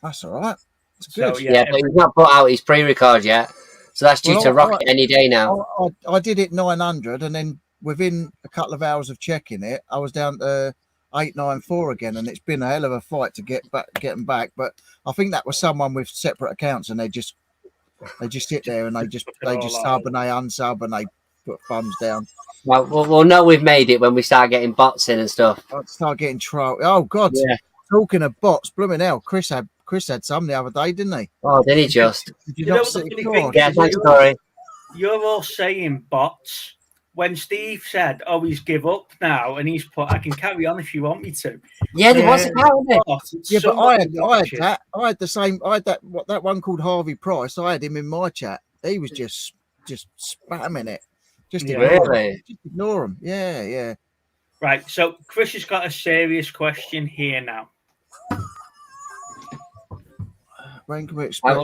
That's all right. It's good. So, yeah, but he's not put out his pre-record yet, so that's due to rocket any day now. I did it 900, and then within a couple of hours of checking it, I was down to 894 again, and it's been a hell of a fight to get them back. But I think that was someone with separate accounts, and they just sit there and they just sub and they unsub and they put thumbs down. Well, we'll know we've made it when we start getting bots in and stuff. I'd start getting trolled. Oh God! Yeah. Talking of bots, blooming hell, Chris had some the other day, didn't he? Oh, did he just? Did you not see it? Yeah, thanks, story. You're all saying bots. When Steve said, "Oh, he's give up now," and he's put, "I can carry on if you want me to." Yeah, there was a guy on there. Yeah, but I had that. I had the same. I had that one called Harvey Price. I had him in my chat. He was just spamming it. Just ignore him. Yeah. Right. So Chris has got a serious question here now. When can we expect?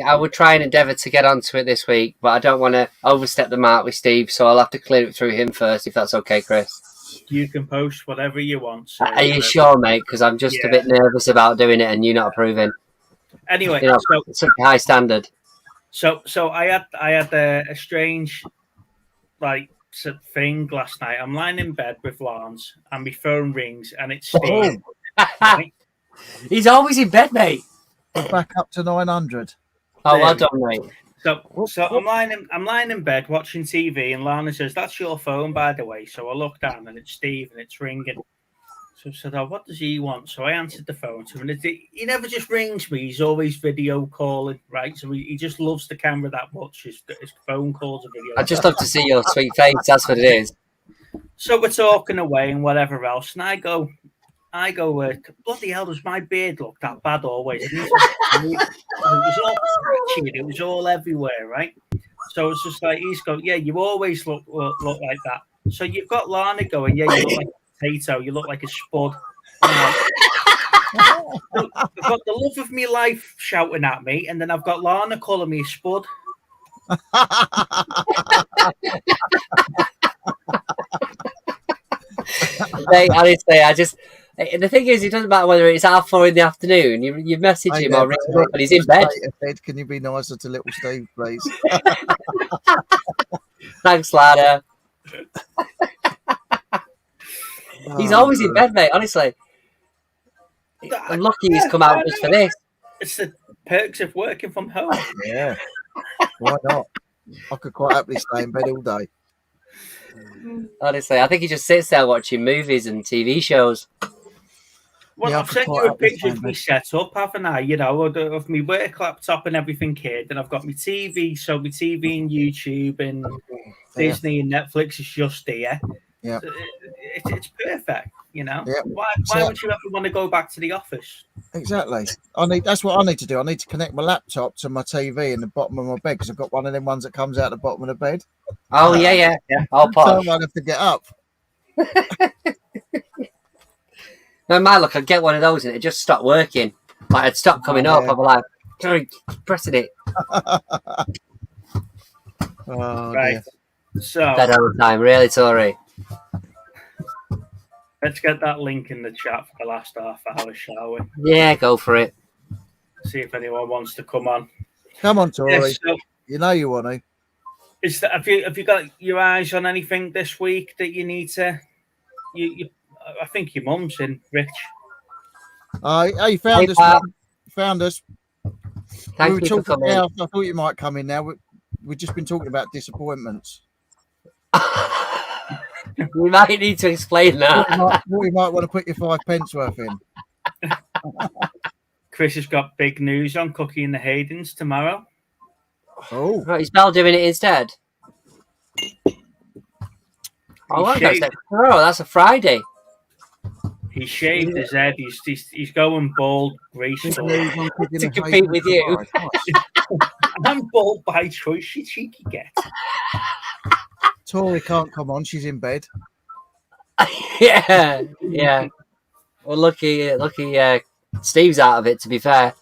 I will try and endeavour to get onto it this week, but I don't want to overstep the mark with Steve, so I'll have to clear it through him first, if that's okay, Chris. You can post whatever you want. So are you sure, mate? Because I'm just a bit nervous about doing it and you not approving. Anyway, it's a high standard. So I had a strange thing last night. I'm lying in bed with Lance, and my phone rings, and it's Steve. Right? He's always in bed, mate. We're back up to 900. Oh, well done, mate. So I'm lying in bed watching TV, and Lana says, "That's your phone, by the way." So I look down, and it's Steve, and it's ringing. So I said, "Oh, what does he want?" So I answered the phone to him, and he never just rings me. He's always video calling, right? So he just loves the camera that much. His phone calls are video. I just love to see your sweet face. That's what it is. So we're talking away and whatever else, and I go, bloody hell, does my beard look that bad always? And it was all patchy, it was all everywhere, right? So it's just like, he's going, yeah, you always look like that. So you've got Lana going, yeah, you look like a potato, you look like a spud. I've got the love of my life shouting at me, and then I've got Lana calling me a spud. Mate, honestly, the thing is, it doesn't matter whether it's 4:30 in the afternoon. You message him or ring him up and he's in bed. Can you be nicer to little Steve, please? Thanks, Lana. He's always in bed, mate. Honestly, I'm lucky he's come out just for this. It's the perks of working from home. Yeah. Why not? I could quite happily stay in bed all day. Honestly, I think he just sits there watching movies and TV shows. Well, Yeah, I've sent you a picture of me set up, haven't I? You know, of my work laptop and everything here. Then I've got my TV, so my TV and YouTube and Disney and Netflix is just here. Yeah. It's perfect, you know. Yeah. Why would you ever want to go back to the office? Exactly. That's what I need to do. I need to connect my laptop to my TV in the bottom of my bed because I've got one of them ones that comes out the bottom of the bed. Oh yeah. I'll So I pause. won't have to get up. No, my luck, I'd get one of those and it just stopped working. Like it'd stop coming up. I'd be like, sorry, pressing it. Oh, Right. dear. So Dead all the time, really, Tory. let's get that link in the chat for the last half hour, shall we? Yeah, go for it. See if anyone wants to come on. Come on, Tori. Yes, so You know you want to. have you got your eyes on anything this week that you need to? I think your mum's in, Rich. Hey, found Hey, us. pal. Man. Found us. Thank you for coming. Yeah, I thought you might come in now. We've just been talking about disappointments. We might need to explain that. Thought you might want to put your 5 pence worth in. Chris has got big news on Cookie and the Haydens tomorrow. Oh, Right, is Belle doing it instead? Oh, that's a Friday. He shaved his head. He's going bald, graceful. To compete with you. I'm bald by choice. You cheeky get. Tori can't come on. She's in bed. Yeah. Well, lucky. Steve's out of it. To be fair.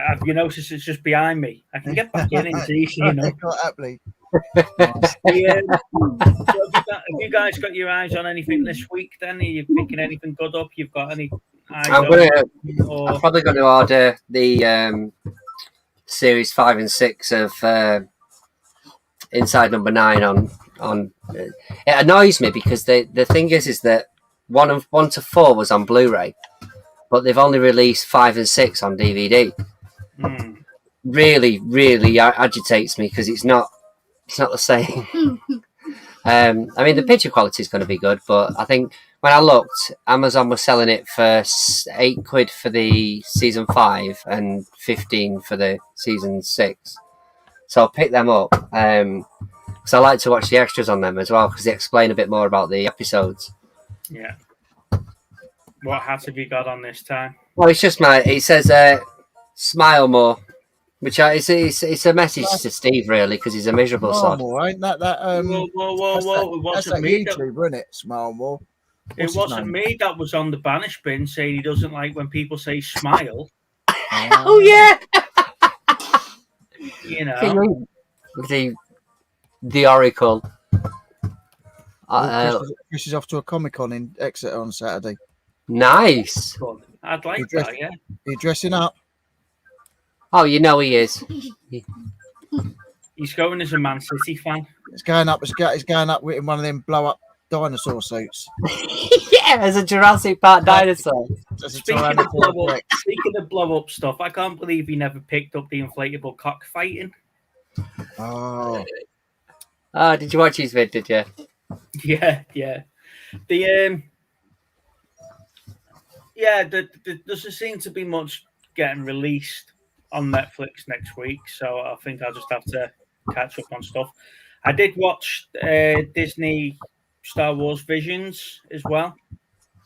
Have you noticed it's just behind me? I can get back in and see, you know. Quite happily. Yeah. So have you guys got your eyes on anything this week? Then are you picking anything good up? You've got any eyes I'm probably going to order the series 5 and 6 of Inside Number 9 on. It annoys me because the thing is that 1 to 4 was on Blu-ray, but they've only released 5 and 6 on DVD. Really agitates me because it's not the same. I mean, the picture quality is going to be good, but I think when I looked, Amazon was selling it for £8 for the season 5 and 15 for the season 6. So I'll pick them up because I like to watch the extras on them as well because they explain a bit more about the episodes. Yeah. What hat have you got on this time? Well, it's just it says smile more, which it's a message to Steve really because he's a miserable Smile sod. more, ain't that? Whoa! It That's wasn't that me. YouTube, isn't it? Smile more. It wasn't me that was on the banish bin saying he doesn't like when people say smile. Oh yeah. You know. The Oracle. Chris is off to a Comic-Con in Exeter on Saturday. Nice. I'd like dress- that, yeah. Are you dressing up? Oh, you know he is. He's going as a Man City fan. It's going up with one of them blow-up dinosaur suits. Yeah, as a Jurassic Park dinosaur. Speaking of blow up stuff, I can't believe he never picked up the inflatable cockfighting. Oh, Did you watch his vid? Did you? Yeah. There doesn't seem to be much getting released on Netflix next week, so I think I'll just have to catch up on stuff. I did watch Disney Star Wars Visions as well.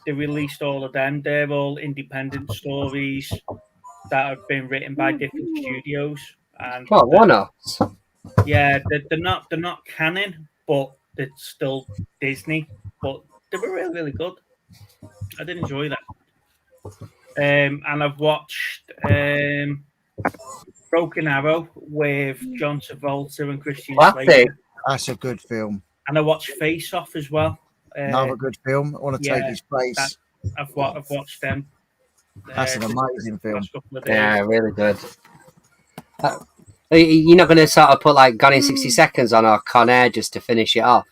They released all of them. They're all independent stories that have been written by different studios. And Well, one-offs. yeah, they're not canon, but they're still Disney. But they were really, really good. I did enjoy that. And I've watched Broken Arrow with John Travolta and Christian Slater. that's a good film. And I watched Face Off as well. Another good film. I want to take his place. I've watched them. That's an amazing film. Yeah, really good. You're not going to sort of put like Gone in 60 Seconds on or Con Air just to finish it off?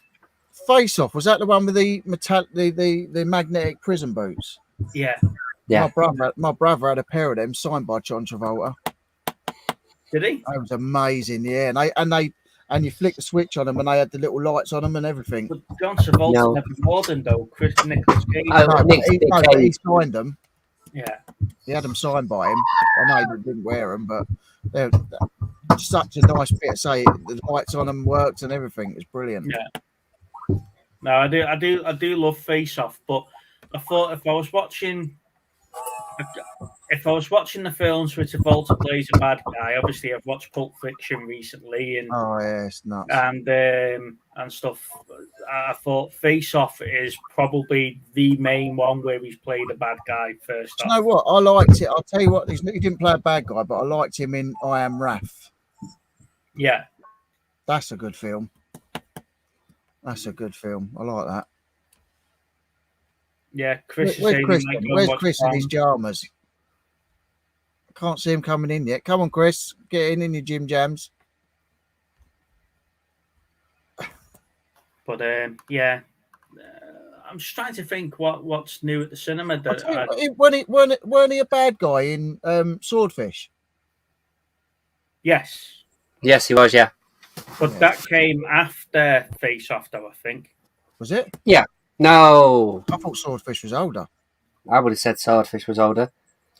Face Off, was that the one with the the magnetic prison boots? Yeah. Yeah. My brother had a pair of them signed by John Travolta. Did he? That was amazing, yeah. And you flick the switch on them, and they had the little lights on them and everything. But John Travolta No. never wore them though. Nicholas Cage. Oh, No, Nick but he Cage. signed them. Yeah. He had them signed by him. I know he didn't wear them, but they're such a nice bit to say. The lights on them worked and everything. It's brilliant. Yeah. No, I do love Face Off, but I thought if I was watching the films where Travolta plays a bad guy, obviously I've watched Pulp Fiction recently and Oh yeah, it's nuts. and stuff. I thought Face Off is probably the main one where he's played a bad guy first. Do you know what? I liked it. I'll tell you what. He didn't play a bad guy, but I liked him in I Am Wrath. Yeah. That's a good film. That's a good film. I like that. Yeah, Chris. Where's Chris in his jammers? I can't see him coming in yet. Come on, Chris. Get in your Jim Jams. But yeah, I'm just trying to think what's new at the cinema. Weren't he a bad guy in Swordfish? Yes. Yes, he was. Yeah. But Yeah. that came after Face Off, though, I think. Was it? No, I thought Swordfish was older. I would have said Swordfish was older.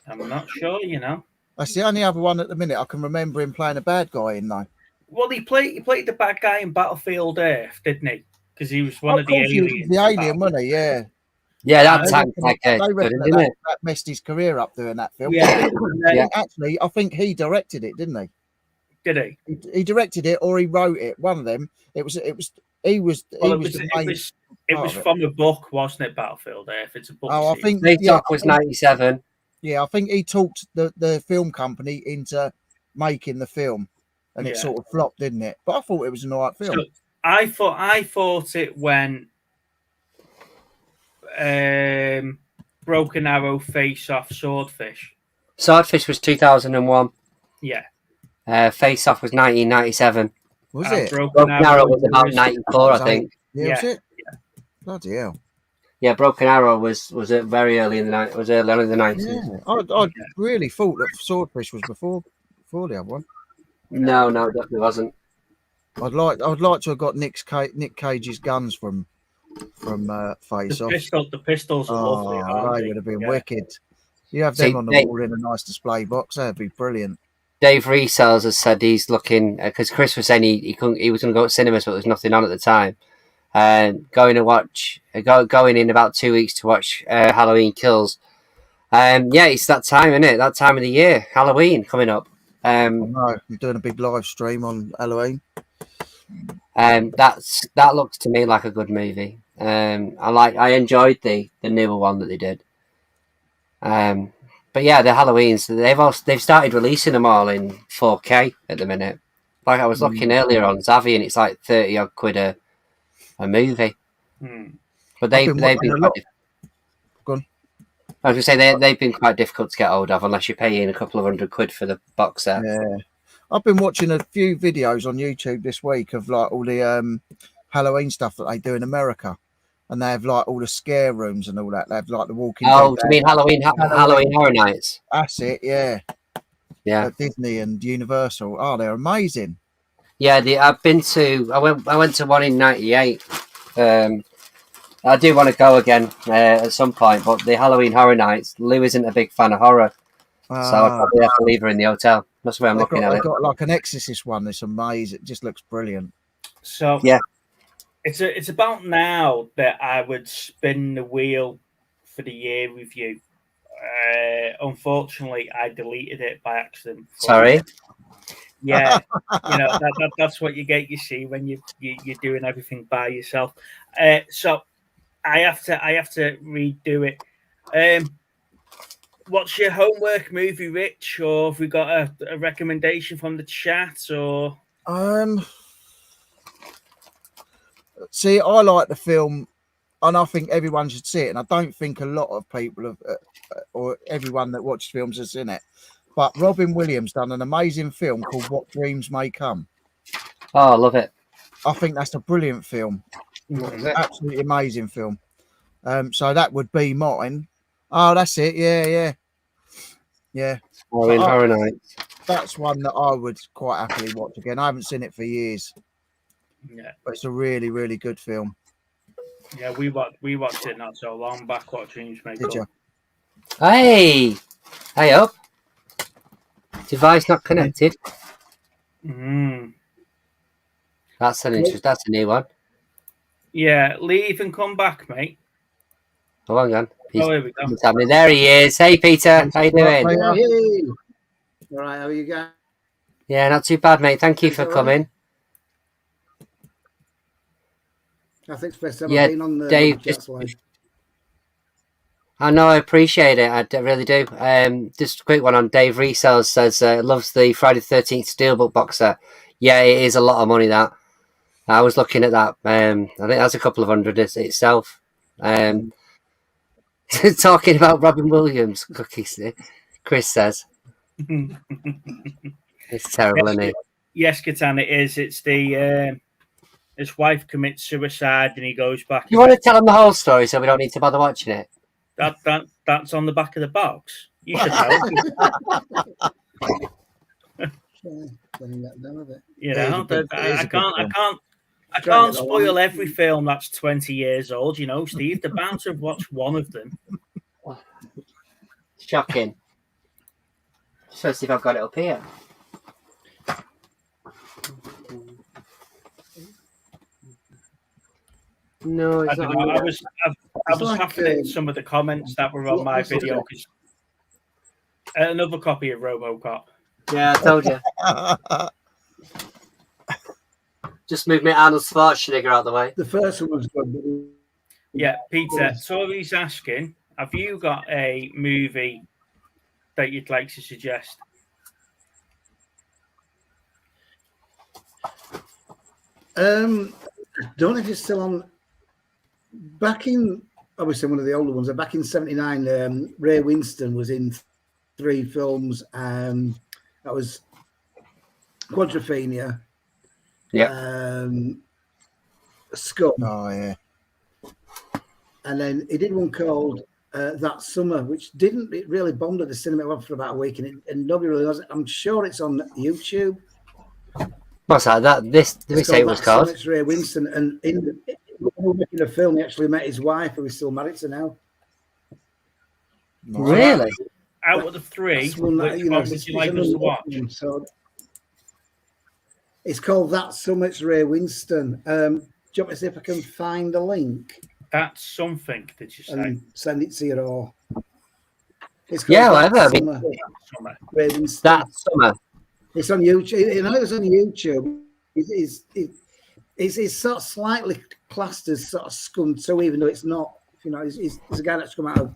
I'm not sure, you know. That's the only other one at the minute I can remember him playing a bad guy in, though. Well, he played the bad guy in Battlefield Earth, didn't he? Because he was one of the course he was aliens. the alien, wasn't he? Yeah. Yeah, that They time reckon- like they good, reckon didn't it? that messed his career up doing that film. Yeah. Yeah. Actually, I think he directed it, didn't he? Did he? He directed it or he wrote it. One of them. It was the main It part was of it. from a book, wasn't it? Battlefield Earth. It's a book. Oh, I series. think Face Off was 97. Yeah, I think he talked the film company into making the film, and it Yeah. sort of flopped, didn't it? But I thought it was an alright film. So I thought it went Broken Arrow, Face Off, Swordfish. Swordfish was 2001. Yeah. Face Off was 1997. Was And it? Broken Arrow was about 94, I Was think. Yeah, was Yeah. it? Bloody hell! Yeah, Broken Arrow was very early in the night. Was early on in the 90s. Yeah, I really thought that Swordfish was before the other one. No, it definitely wasn't. I'd like to have got Nick Cage's guns from Face Off. The pistols are lovely. Oh, aren't they would have been Yeah. wicked. You have See, them on the they- wall in a nice display box. That'd be brilliant. Dave Resells has said he's looking because Chris was saying he was going to go to cinemas, but there was nothing on at the time. Going in about 2 weeks to watch Halloween Kills. Yeah, it's that time, isn't it? That time of the year, Halloween coming up. No, I'm doing a big live stream on Halloween. That looks to me like a good movie. I enjoyed the newer one that they did. But yeah, the Halloweens they've started releasing them all in 4K at the minute. Like I was looking earlier on Zavvi, and it's like 30 odd quid a movie. Hmm. But I've they've been been watching a quite lot. diff- Go on. I was going to say they've been quite difficult to get hold of unless you're paying a couple of £100 for the box set. Yeah, I've been watching a few videos on YouTube this week of like all the Halloween stuff that they do in America, and they have like all the scare rooms and all that. They have like the Walking Oh, Dead. do you mean Halloween Horror Nights? That's it. Yeah, Yeah. at Disney and Universal. Oh, they're amazing. Yeah, I went to one in '98. I do want to go again at some point, but the Halloween Horror Nights, Lou isn't a big fan of horror, so I'll probably have to leave her in the hotel. That's the way I'm looking at They've it. got like an Exorcist one. It's amazing. It just looks brilliant. So Yeah. it's about now that I would spin the wheel for the year review. Unfortunately, I deleted it by accident. Sorry. Yeah, that's what you get. You see when you're doing everything by yourself. So I have to redo it. What's your homework movie, Rich? Or have we got a recommendation from the chat? Or See, I like the film, and I think everyone should see it. And I don't think a lot of people have, or everyone that watches films has seen it. But Robin Williams done an amazing film called What Dreams May Come. Oh, I love it. I think that's a brilliant film. What is it? Absolutely amazing film. So that would be mine. Oh, that's it. Yeah. Following So Horror Nights. that's one that I would quite happily watch again. I haven't seen it for years, Yeah, but it's a really, really good film. yeah. We watched it not so long back. What Dreams May Did Come. you? Hey up. Device not connected. Mm. That's an interest. That's a new one. Yeah, leave and come back, mate. Oh, hang on. Oh, here we go. He's happening. There he is. Hey, Peter. How you doing? Right, Hey, all right, how are you guys? Yeah, not too bad, mate. Thank you for coming. I think it's the first time Yeah, I've been on the Dave, chat line. I know, I appreciate it. I really do. Just a quick one on Dave Resells says loves the Friday the 13th Steelbook box set. Yeah, it is a lot of money, that. I was looking at that. I think that's a couple of hundred itself. Talking about Robin Williams cookies, Chris says. It's terrible, isn't it? Yes, Catan, it is. It's the his wife commits suicide and he goes back. You want to tell him the whole story so we don't need to bother watching it? That's on the back of the box. You should know. You know, I can't spoil every film that's 20 years old. You know, Steve. They're bound to have watched one of them. Shocking. Just let's see if I've got it up here. No, it's I don't not. know. I was laughing at some of the comments that were on my video. Another copy of RoboCop. Yeah, I told you. Just move me Arnold Schwarzenegger out of the way. The first one was good. Yeah, Peter. So he's asking, have you got a movie that you'd like to suggest? Don't know if it's still on. Back in, obviously one of the older ones. Back in '79, Ray Winston was in 3 films. That was Quadrophenia. Yeah. Scum. Oh yeah. And then he did one called That Summer, which didn't it really bombed at the cinema for about a week, and nobody really knows it. I'm sure it's on YouTube. What's that? Did we say it was called? It's Ray Winston, and when we were making the film, he actually met his wife, who he's still married to now. Really? Out of the 3, which one would you like us to watch? So it's called That Summer. It's Ray Winston. Do you want me to see if I can find a link? That's something, did you say? And send it to you all. It's called Yeah, That whatever. Summer. Summer. Ray Winston. That summer. It's on YouTube. You know, it's on YouTube. It's sort of slightly classed as sort of Scum too, even though it's not. You know, he's a guy that's come out of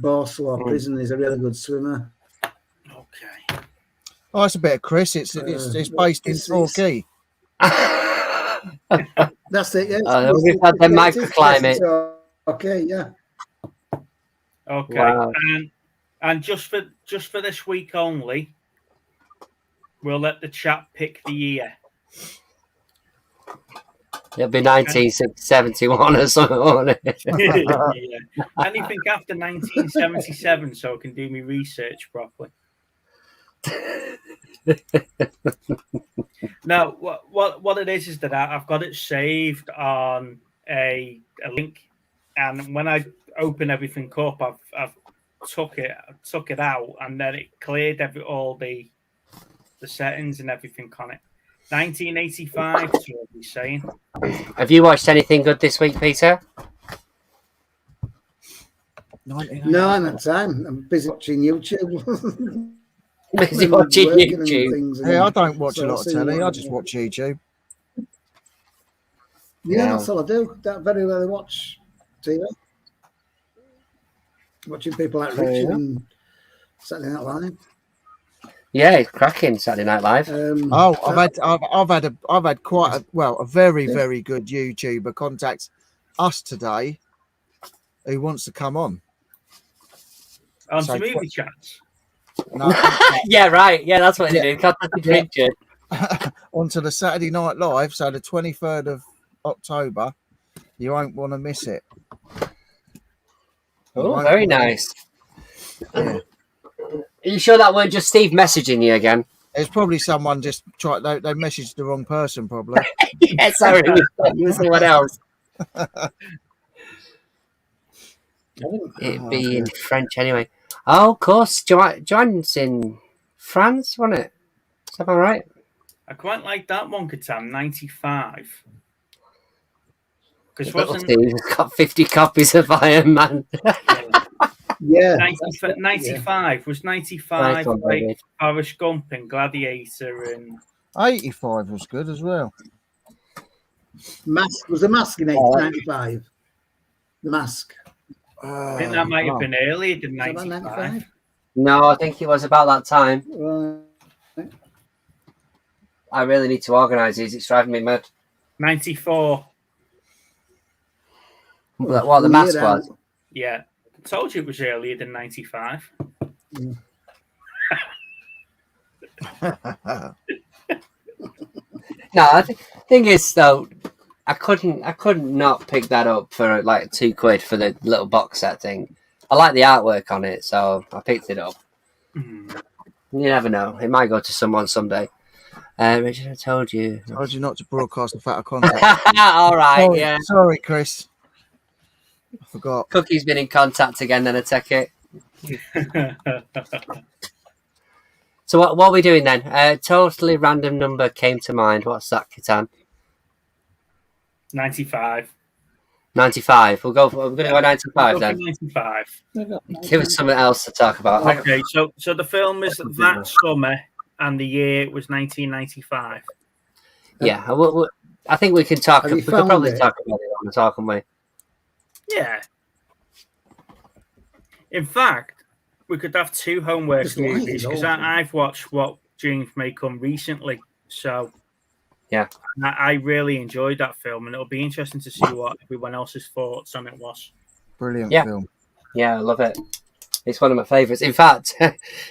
Borslow prison. He's a really good swimmer. Okay. Oh, it's a bit of Chris. It's based in Torquay. That's it. Yeah. We've had the microclimate. Okay. Yeah. Okay. Wow. And just for this week only, we'll let the chat pick the year. It'll be 1971 or something, won't it? Yeah. Anything after 1977, so I can do my research properly. Now, what it is that I've got it saved on a link, and when I open everything up, I've took it out, and then it cleared all the settings and everything on it. 1985, so what he's saying. Have you watched anything good this week, Peter? No, I'm not time. I'm busy watching YouTube. Busy watching YouTube. Yeah, I don't watch a lot of telly. I just watch YouTube. Yeah, that's all I do. That very rarely watch TV. Watching people like Richard and Saturday Night Live. Yeah, it's cracking Saturday Night Live. I've had quite a very very good YouTuber contact us today, who wants to come on. To movie chats. No, Yeah, right. Yeah, that's what they do. Contacted Richard. onto the Saturday Night Live, so the 23rd of October. You won't want to miss it. Oh, won't very wanna- nice. Yeah. Are you sure that weren't just Steve messaging you again? There's probably someone just tried. They messaged the wrong person, probably. Yeah, sorry, you were someone else. It'd be in French anyway. Oh, of course. Joanne's in France, wasn't it? Is that right? I quite like that one, Catan, 95. Because Little wasn't Steve's got 50 copies of Iron Man. Yeah. 95 was 95 Nice one, like David. Forrest Gump and Gladiator and 85 was good as well. Mask was the mask in 1995. The mask. I think that might have been earlier than Was that about 95. No, I think it was about that time. Right. I really need to organise these. It's driving me mad. 94. What the mask Yeah, was. Yeah. I told you it was earlier than 95. No, thing is though, I couldn't not pick that up for like £2 for the little box set thing. I like the artwork on it, so I picked it up. Mhm. You never know; it might go to someone someday. Richard, I told you. Told you not to broadcast the fact of contact. All right, Sorry, yeah. sorry, Chris. I forgot. Cookie's been in contact again. Then I take it. So what are we doing then? Totally random number came to mind. What's that, Catan? 95. 95. We're going to go 95 Go for then. 95. Give us something else to talk about. Okay, so the film is that summer and the year was 1995. Yeah, I think we can talk. Have you We could found probably it? talk about it on the talk, can't we? Yeah. In fact, we could have two homework Just like movies it, because don't we? I've watched What Dreams May Come recently. So Yeah. I really enjoyed that film, and it'll be interesting to see what everyone else's thoughts on it was. Brilliant Yeah. film. Yeah, I love it. It's one of my favourites. In fact,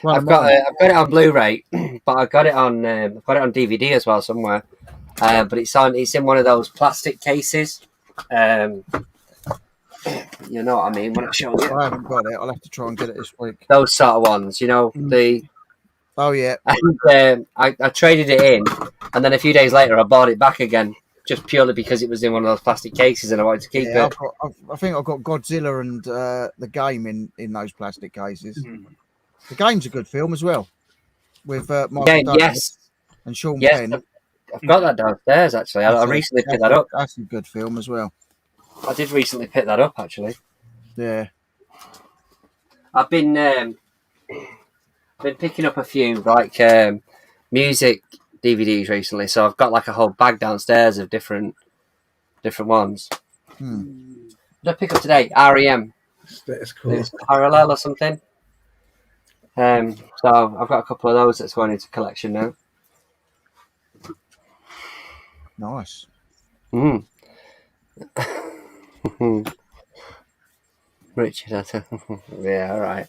One I've of got mine. it on Blu-ray, but I've got it on DVD as well somewhere. But it's in one of those plastic cases. You know what I mean when I show you I haven't got it. I'll have to try and get it this week. those sort of ones. You know the. Oh yeah. And I traded it in, and then a few days later I bought it back again, just purely because it was in one of those plastic cases, and I wanted to keep Yeah, it. I think I've got Godzilla and the game in those plastic cases. Mhm. The game's a good film as well, with Michael Yeah, Douglas yes, and Sean yes, Penn. I've got that downstairs actually. I recently picked that up. That's a good film as well. I did recently pick that up actually. Yeah. I've been picking up a few like music DVDs recently, so I've got like a whole bag downstairs of different ones. Hmm. Did I pick up today? REM, Status quo. it's Parallel or something. So I've got a couple of those that's going into collection now. Nice. Mm. Richard, yeah, all right.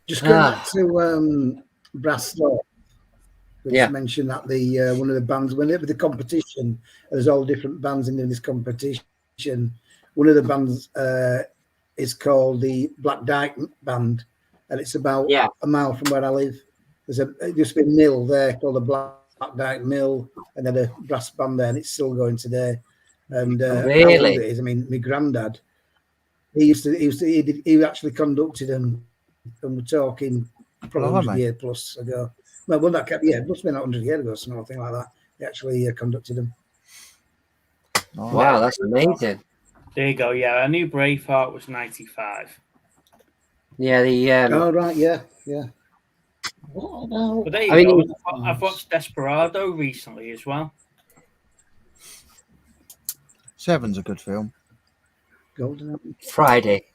Just going back to Brass Store. We Yeah. just mentioned that the one of the bands, whenever the competition, there's all different bands in this competition. One of the bands is called the Black Dyke Band, and it's about a mile from where I live. There's it used to be a mill there called the Black Dyke Mill, and then a brass band there, and it's still going today. And Really? how old it is? I mean, my granddad, he actually conducted them, and we're talking probably 100 years plus ago. Well, that kept, it must have been 100 years ago, something like that. He actually conducted them. Nice. Wow, that's amazing. There you go. Yeah, I knew Braveheart was 95. Yeah, the Oh, right, yeah. What about? But there you I go. mean- I've watched Desperado recently as well. Seven's a good film. Golden Apple? Friday,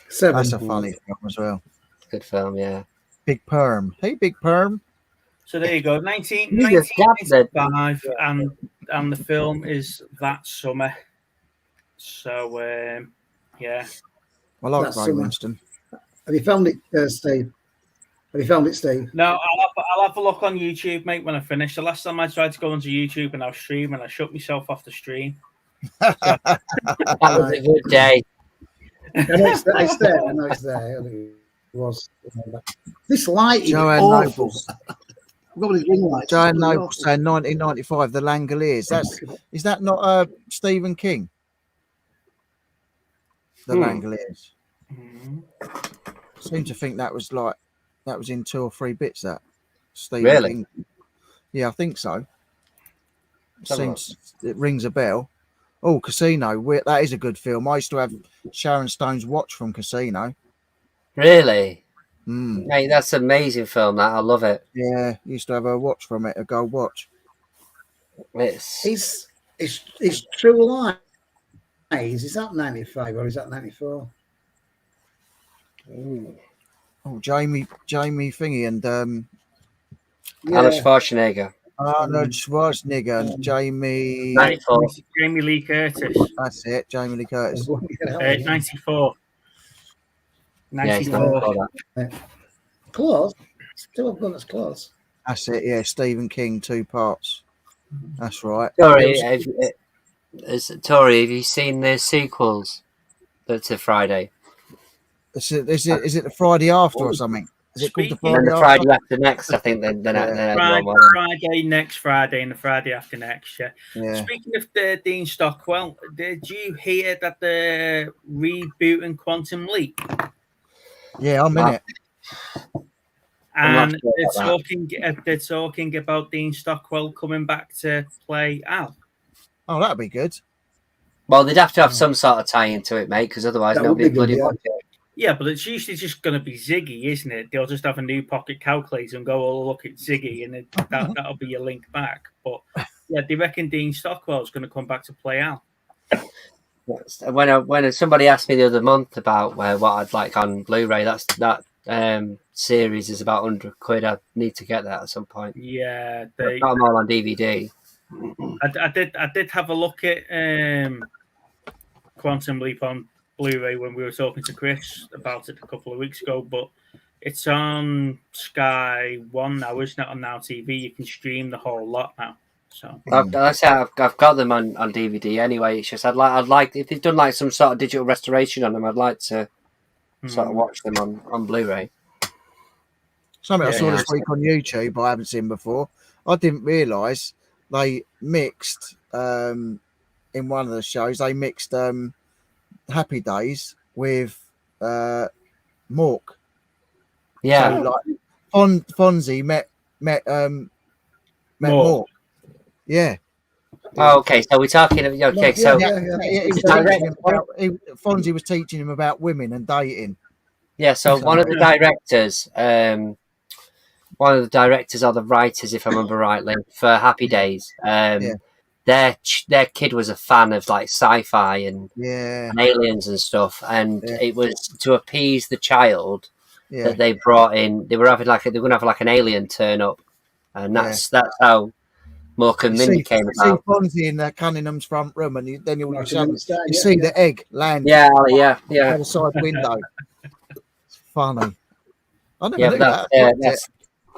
Seven. That's a funny film as well. good film, yeah. Big Perm. Hey, Big Perm. So there you go. You just gabbed it. 1995, and the film is That Summer. So yeah. I like That's Ray summer. Winston. Have you found it, Steve? Have you found it, Steve? No, I'll have a look on YouTube, mate, when I finish. The last time I tried to go onto YouTube and I was streaming, I shut myself off the stream. That was a good day. I know it's there. I know it's there. I think it was. This lighting is Joanne awful. Noble. I've got these ring lights. Joanne It's Noble awful. saying 1995, The Langoliers. Is that not Stephen King? The Langoliers. Seem to think that was in 2 or 3 bits. That Stephen Really? King. Yeah, I think so. Let's have a look. It rings a bell. Oh, Casino. That is a good film. I used to have Sharon Stone's watch from Casino. Really? Mm. Mate, that's an amazing film. That I love it. Yeah, used to have a watch from it, a gold watch. It's It's True Lies. Is that 95 or is that 94? Oh, Jamie Thingy and Arnold Yeah. Schwarzenegger. Arnold Schwarzenegger and Jamie. 94. Jamie Lee Curtis. That's it, Jamie Lee Curtis. 94. Yeah, it's 94. 94. Close. Still have gone as close. That's it. Yeah, Stephen King, 2 parts. That's right. Tori, Tori, have you seen the sequels to Friday? Is it the Friday after or something? Is it called the Speaking- And Friday the after? Friday after next, I think. Then Friday, next Friday, and the Friday after next. Yeah. Yeah. Speaking of the Dean Stockwell, did you hear that they're rebooting Quantum Leap? Yeah, I'm in it. I'm not And sure they're talking about Dean Stockwell coming back to play Al. Oh, that'd be good. Well, they'd have to have some sort of tie into it, mate, because otherwise That nobody would be bloody good, yeah. watch it. Yeah, but it's usually just going to be Ziggy, isn't it? They'll just have a new pocket calculator and go, "Oh, look, it's Ziggy," and that'll be your link back. But yeah, they reckon Dean Stockwell's going to come back to play Al. When somebody asked me the other month about what I'd like on Blu-ray, that series is about £100. I need to get that at some point. Yeah, I've got them all on DVD. I did have a look at Quantum Leap on Blu-ray when we were talking to Chris about it a couple of weeks ago, but it's on Sky One now, isn't it? On Now TV, you can stream the whole lot now. So I've got them on DVD anyway. It's just I'd like if they've done like some sort of digital restoration on them, I'd like to sort of watch them on Blu-ray. Something I saw Yeah. this week on YouTube I haven't seen before. I didn't realise they mixed in one of the shows. They mixed Happy Days with Mork. Yeah, So, like Fonzie met Mork. Yeah. Oh, okay. So we're talking. Okay, so Fonzie was teaching him about women and dating. yeah, so one of the directors or the writers, if I remember rightly, for Happy Days, their kid was a fan of like sci-fi and aliens and stuff, and it was to appease the child that they brought in. They were going to have like an alien turn up, and that's how Mork and Mindy came You about. see Fonzie in Cunningham's front room, and then you see the egg land. Yeah. Out the side window. It's funny. I never knew that.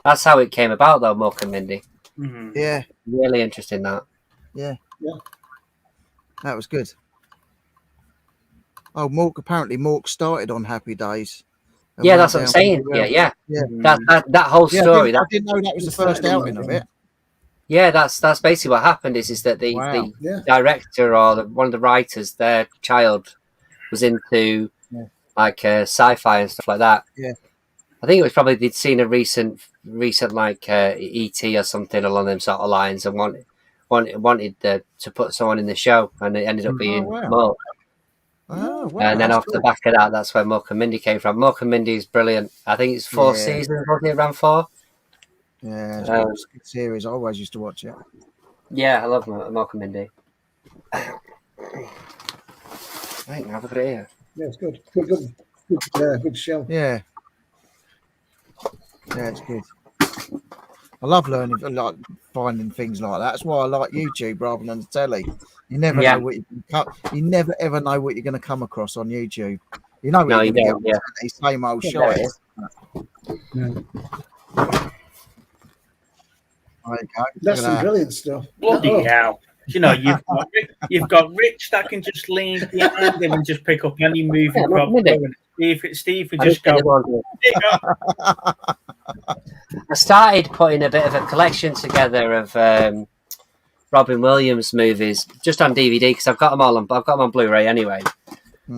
That's how it came about, though. Mork and Mindy. Mm-hmm. Yeah, Really interesting that. yeah, that was good. Oh, Mork started on Happy Days. Yeah, that's what I'm saying. Yeah. That whole story. I didn't know that was the first outing of it. Yeah, that's basically what happened. Is that the director or one of the writers, their child was into like sci-fi and stuff like that. Yeah, I think it was probably they'd seen a recent like ET or something along them sort of lines and wanted to put someone in the show, and it ended up being Mork. Oh, wow, and then off the back of that, that's where Mork and Mindy came from. Mork and Mindy is brilliant. I think it's 4 seasons, wasn't it? Around 4. Yeah, it's a good series. I always used to watch it. Yeah, I love Mork and Mindy. Right, have a good here. Yeah, it's good. Good show. Yeah, it's good. I love learning, like finding things like that. That's why I like YouTube rather than the telly. You never know what you never ever know what you're going to come across on YouTube. You know what you're going to get on the same old shite. There you go. That's some brilliant stuff. Bloody hell. You know, you've got Rich that can just lean behind him and just pick up any movie prop. And Steve would just go. There you go. I started putting a bit of a collection together of Robin Williams movies just on DVD because I've got them all. I've got them on Blu-ray anyway,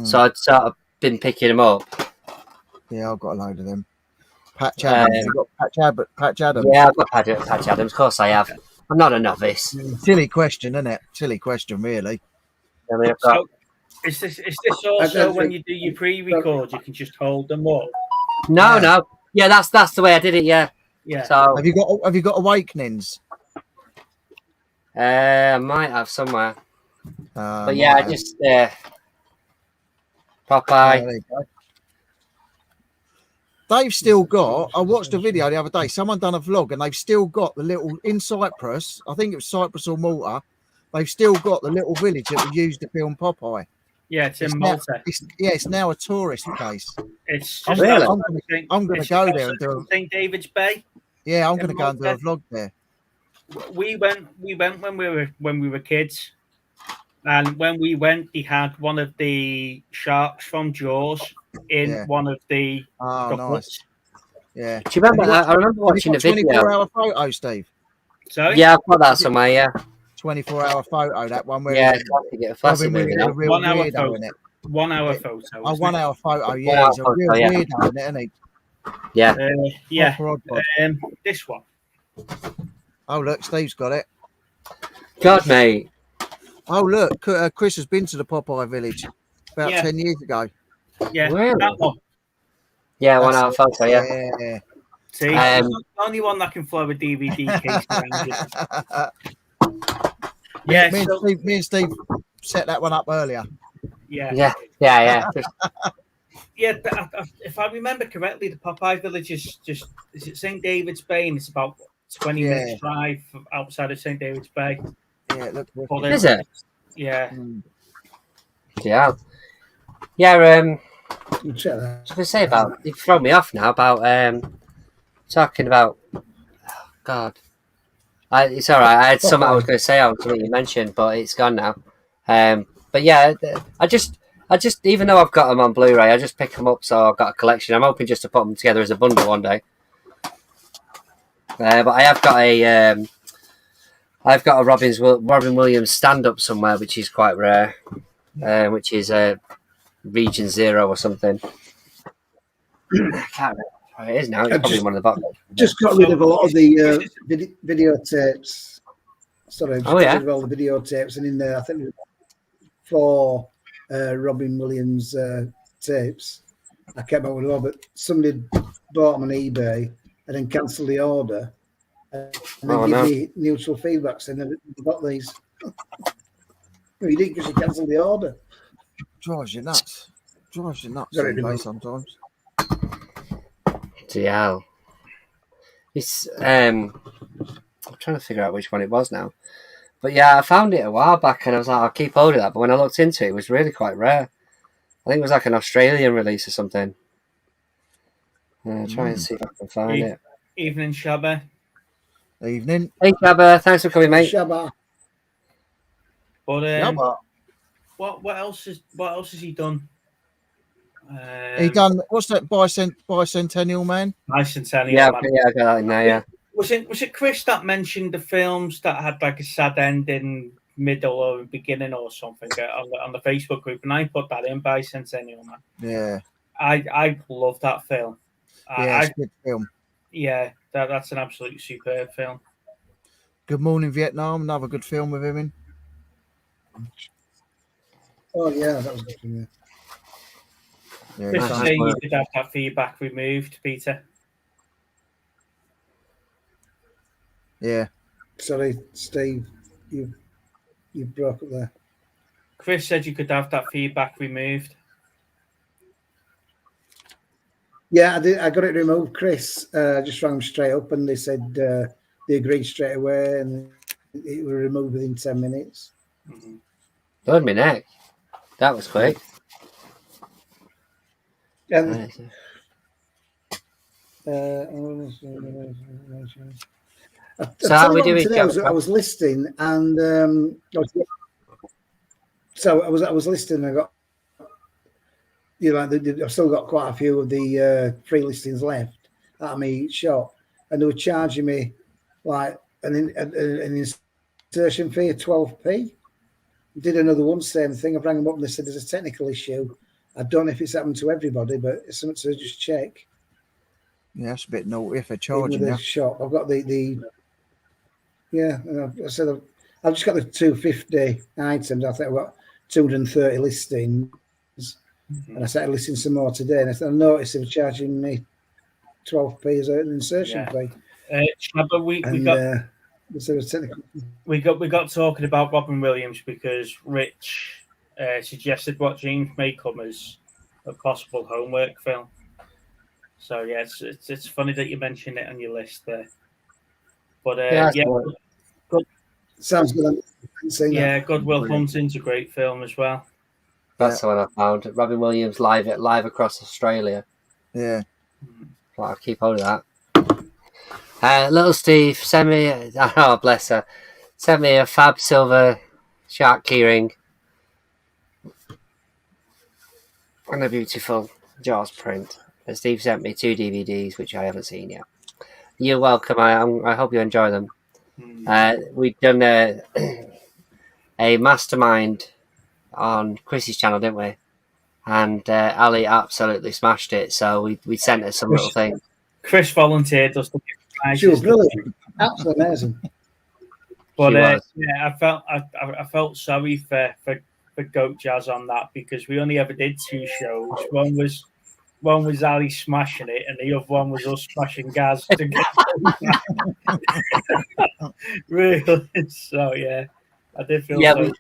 so I'd sort of been picking them up. Yeah, I've got a load of them. Patch Adams. You got Patch Adams. Yeah, I've got Patch Adams. Of course, I have. I'm not a novice. Silly question, isn't it? Silly question, really. I mean, I've got... So, is this also when you do your pre-record, you can just hold them up? No. Yeah, that's the way I did it. Yeah. Yeah. So have you got Awakenings? I might have somewhere. But yeah, I just Popeye. They've still got. I watched a video the other day. Someone done a vlog, and they've still got the little in Cyprus. I think it was Cyprus or Malta. They've still got the little village that was used to film Popeye. Yeah, it's in Malta. It's now a tourist place. It's just really? I'm going to go there and do St. David's Bay. Yeah, I'm going to go and do a vlog there. We went when we were kids, and when we went, they had one of the sharks from Jaws in one of the nice. huts. Yeah. Do you remember? I remember watching a video. 24-hour photo, Steve. Sorry? Yeah, I've got that somewhere. Yeah. 24-hour photo. That one where Robin Williams, a real 1 hour weirdo photo. in it. 1 hour photo. A 1 hour photo. Yeah, he's a real weirdo in it, isn't he? Yeah. Yeah. Proper This one. Oh look, Steve's got it. God, mate. Oh look, Chris has been to the Popeye village about 10 years ago. Yeah, really? that one. Yeah, 1 hour photo. Yeah. Yeah. See, it's not the only one that can flow a DVD case around it. Yeah, me and Steve set that one up earlier. Yeah. Yeah, if I remember correctly, the Popeye village is it St. David's Bay, and it's about 20 minutes drive outside of St. David's Bay. Yeah, look. Is it? Yeah. Yeah. Yeah. Check that. What was I say about? You've thrown me off now about talking about. Oh, God. It's all right. I had something I was going to say on something you mentioned, but it's gone now. But yeah, I just even though I've got them on Blu-ray, I just pick them up, so I've got a collection. I'm hoping just to put them together as a bundle one day. But I have got a Robin Williams stand-up somewhere, which is quite rare, which is Region Zero or something. I can't remember what it is now. It's probably one of the bottom. Just got rid of a lot of the videotapes. Sorry, just got rid of all the videotapes, and in there, I think there were 4 Robin Williams tapes. I kept up with them all, but somebody bought them on eBay and then cancelled the order and then give me neutral feedback saying that they got these. No, you didn't because you cancelled the order. Drives you nuts. Very sometimes. DL. It's I'm trying to figure out which one it was now. But yeah, I found it a while back and I was like, I'll keep hold of that. But when I looked into it, it was really quite rare. I think it was like an Australian release or something. Try and see if I can find it. Evening, Shabba. Evening. Hey, Shabba. Thanks for coming, mate. Shabba. But what else has he done? He done what's that bicentennial man? Bicentennial. Yeah, man. I got that in there. Yeah. Was it Chris that mentioned the films that had like a sad ending, middle or beginning or something on the Facebook group, and I put that in Bicentennial Man. Yeah. I love that film. Yeah, it's a good film. Yeah, that's an absolutely superb film. Good Morning Vietnam, another good film with him in. Oh yeah, that was a good film. Yeah, Chris is saying you could have that feedback removed, Peter. Yeah. Sorry, Steve, you broke up there. Chris said you could have that feedback removed. Yeah, I did. I got it removed. Chris just rang straight up, and they said they agreed straight away, and it was removed within 10 minutes. Mm-hmm. Blood me neck. That was quick. I'll So tell how you we what happened doing, today. Joe? I was listing, and so I was listing. I got, I've still got quite a few of the free listings left at my shop, and they were charging me like an insertion fee of 12p. Did another one, same thing. I rang them up and they said there's a technical issue. I don't know if it's happened to everybody, but it's something to just check. Yeah, that's a bit naughty if they're Even with charging the you. shop, I've got the yeah. I said I've just got the 250 items. I think I've got 230 listings, and I started listing some more today. And I noticed they were charging me 12p as an insertion fee. Shabba, And so it's technical. we got talking about Robin Williams because Rich suggested what James may come as a possible homework film. So yeah, it's funny that you mentioned it on your list there. But good, Sounds good. Good Will Hunting's a great film as well. That's the one I found. Robin Williams live across Australia. Yeah. Well, I'll keep hold of that. Little Steve, send me. Oh, bless her. Send me a fab silver shark keyring and a beautiful Jaws print. And Steve sent me 2 DVDs, which I haven't seen yet. You're welcome. I hope you enjoy them. We've done a mastermind on Chrissy's channel, didn't we? And Ali absolutely smashed it. So we sent her some little things. Chris volunteered us to give She was brilliant, absolutely amazing. But I felt sorry for Goat Jazz on that because we only ever did 2 shows. One was Ali smashing it, and the other one was us smashing Gaz together. Really? So yeah, I did feel. Yeah, sorry.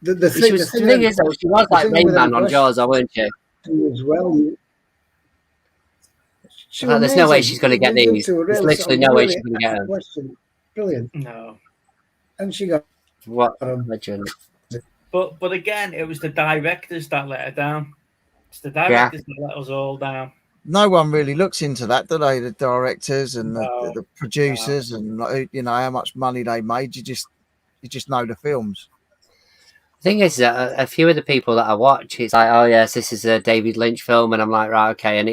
The thing is, though, she was like Rain Man on Jaws, weren't she? As well. There's no way she's going to get these. There's literally no way she's going to get them. Question. Brilliant. No. And she got what legend. But again, it was the directors that let her down. It's the directors that let us all down. No one really looks into that, do they? The directors and the producers and how much money they made. You just know the films. The thing is that a few of the people that I watch, it's like, oh yes, this is a David Lynch film, and I'm like, right, okay, and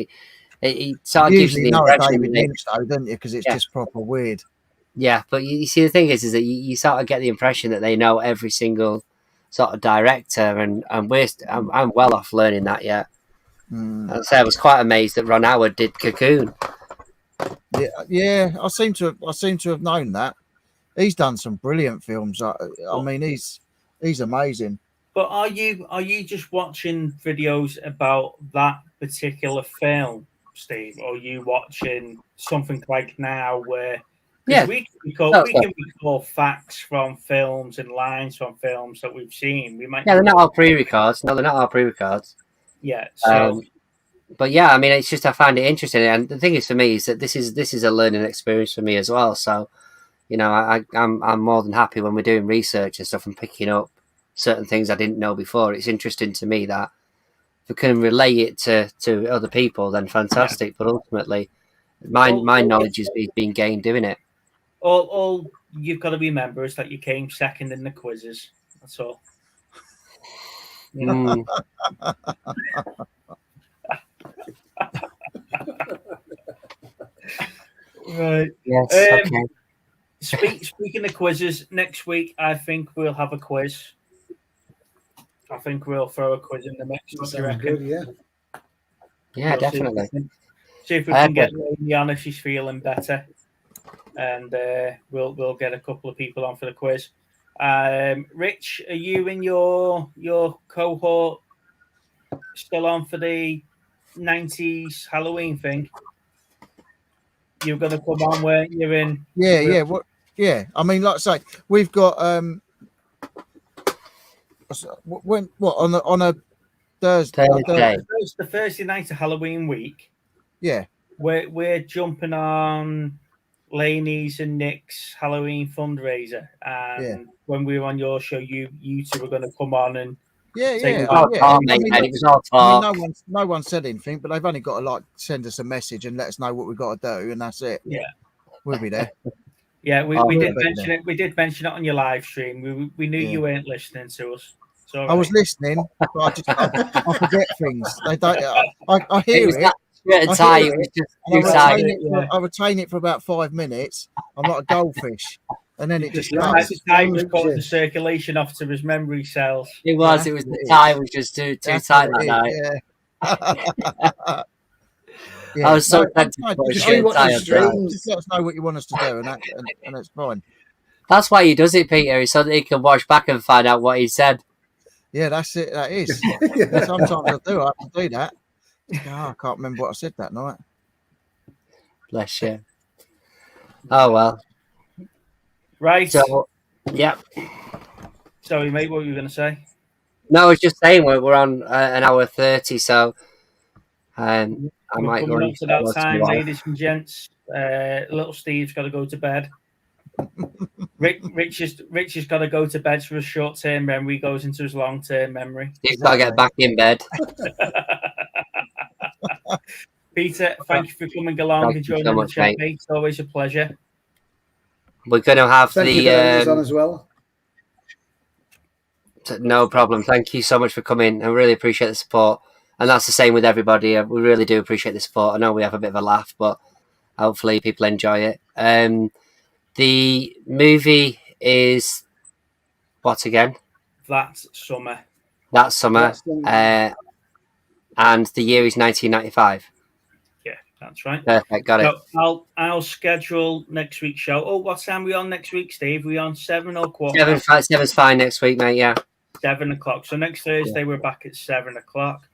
it sort of gives you the impression David Lynch, though, don't you? Because it's just proper weird. Yeah, but you see, the thing is that you sort of get the impression that they know every single sort of director, and I'm well off learning that yet. And so I was quite amazed that Ron Howard did Cocoon. Yeah, I seem to have known that. He's done some brilliant films. I mean, he's amazing. But are you just watching videos about that particular film, Steve, or are you watching something like now where? Yeah, we can recall facts from films and lines from films that we've seen. They're not all pre-records. No, they're not all pre-records. Yeah. So, but yeah, I mean, it's just I find it interesting, and the thing is for me is that this is a learning experience for me as well. So, I'm more than happy when we're doing research and stuff and picking up certain things I didn't know before. It's interesting to me that if we can relay it to other people, then fantastic. But ultimately, my knowledge is being gained doing it. All you've got to remember is that you came second in the quizzes. That's all. Right. Yes. Okay. Speaking of quizzes, next week I think we'll have a quiz. I think we'll throw a quiz in the mix. What do you reckon? Good, yeah, definitely. See if we can get Amy on if she's feeling better, and we'll get a couple of people on for the quiz. Rich, are you in your cohort still on for the 90s Halloween thing? You're going to come on, weren't you? In yeah. What? Yeah, I mean, like I say, we've got on a Thursday. The Thursday night of Halloween week. Yeah, we're jumping on Laney's and Nick's Halloween fundraiser, and when we were on your show, you two were going to come on and it was all talk. I mean, no one said anything, but they've only got to send us a message and let us know what we've got to do, and that's it. Yeah, we'll be there. Yeah, we Oh, did yeah. mention it. We did mention it on your live stream. We knew Yeah. you weren't listening to us. It's all I was right. listening, but I forget things. They don't. I It hear was it, that shirt and I tie. hear It was it, just and too tight. I retain it for about 5 minutes. I'm like a goldfish, and then it just Yeah, goes. it's The tie was sponge, cutting yeah. the circulation off to his memory cells. It Yeah, was. that's It was what the it tie is. was just too That's tight what that it night. is. Yeah. I was so tempted to no, put a Just shirt and rewatch tie the on tonight. streams. just let us know what you want us to do, and it's fine. That's why he does it, Peter, so that he can watch back and find out what he said. Yeah, that's it. That is. Yeah, sometimes I do. I have to do that. Oh, I can't remember what I said that night. Bless you. Oh well. Right. So, yeah. Sorry, mate. What were you going to say? No, I was just saying we're on an hour 30, so I We're might go coming and up to that follow time, tomorrow. ladies and gents. Little Steve's got to go to bed. Rich has got to go to bed for a short-term memory. Goes into his long-term memory. He's got to get back in bed. Peter, thank you for coming along Thank and you so joining the much, chat, mate. mate. It's always a pleasure. We're going to have Thank you for having us on the as well. no problem. Thank you so much for coming. I really appreciate the support, and that's the same with everybody. We really do appreciate the support. I know we have a bit of a laugh, but hopefully people enjoy it. The movie is what again? That summer. That summer, That's, and the year is 1995. Yeah, that's right. Perfect, got it. So I'll schedule next week's show. Oh, what time are we on next week, Steve? We on 7 or quarter? Seven's fine next week, mate. Yeah. 7 o'clock. So next Thursday we're back at 7 o'clock.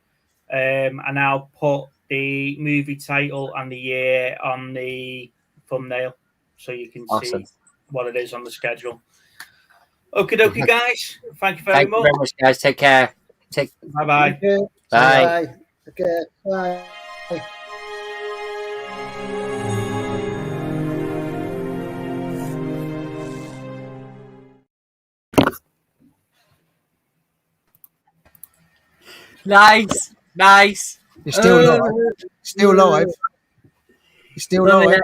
And I'll put the movie title and the year on the thumbnail so you can Awesome. see what it is on the schedule. Okie dokie, guys. Thank you very Thank you much. very much, guys. Take care. Bye-bye. Okay. Bye. Bye. Okay. Bye. Nice. You're still live. Still live. You're still live.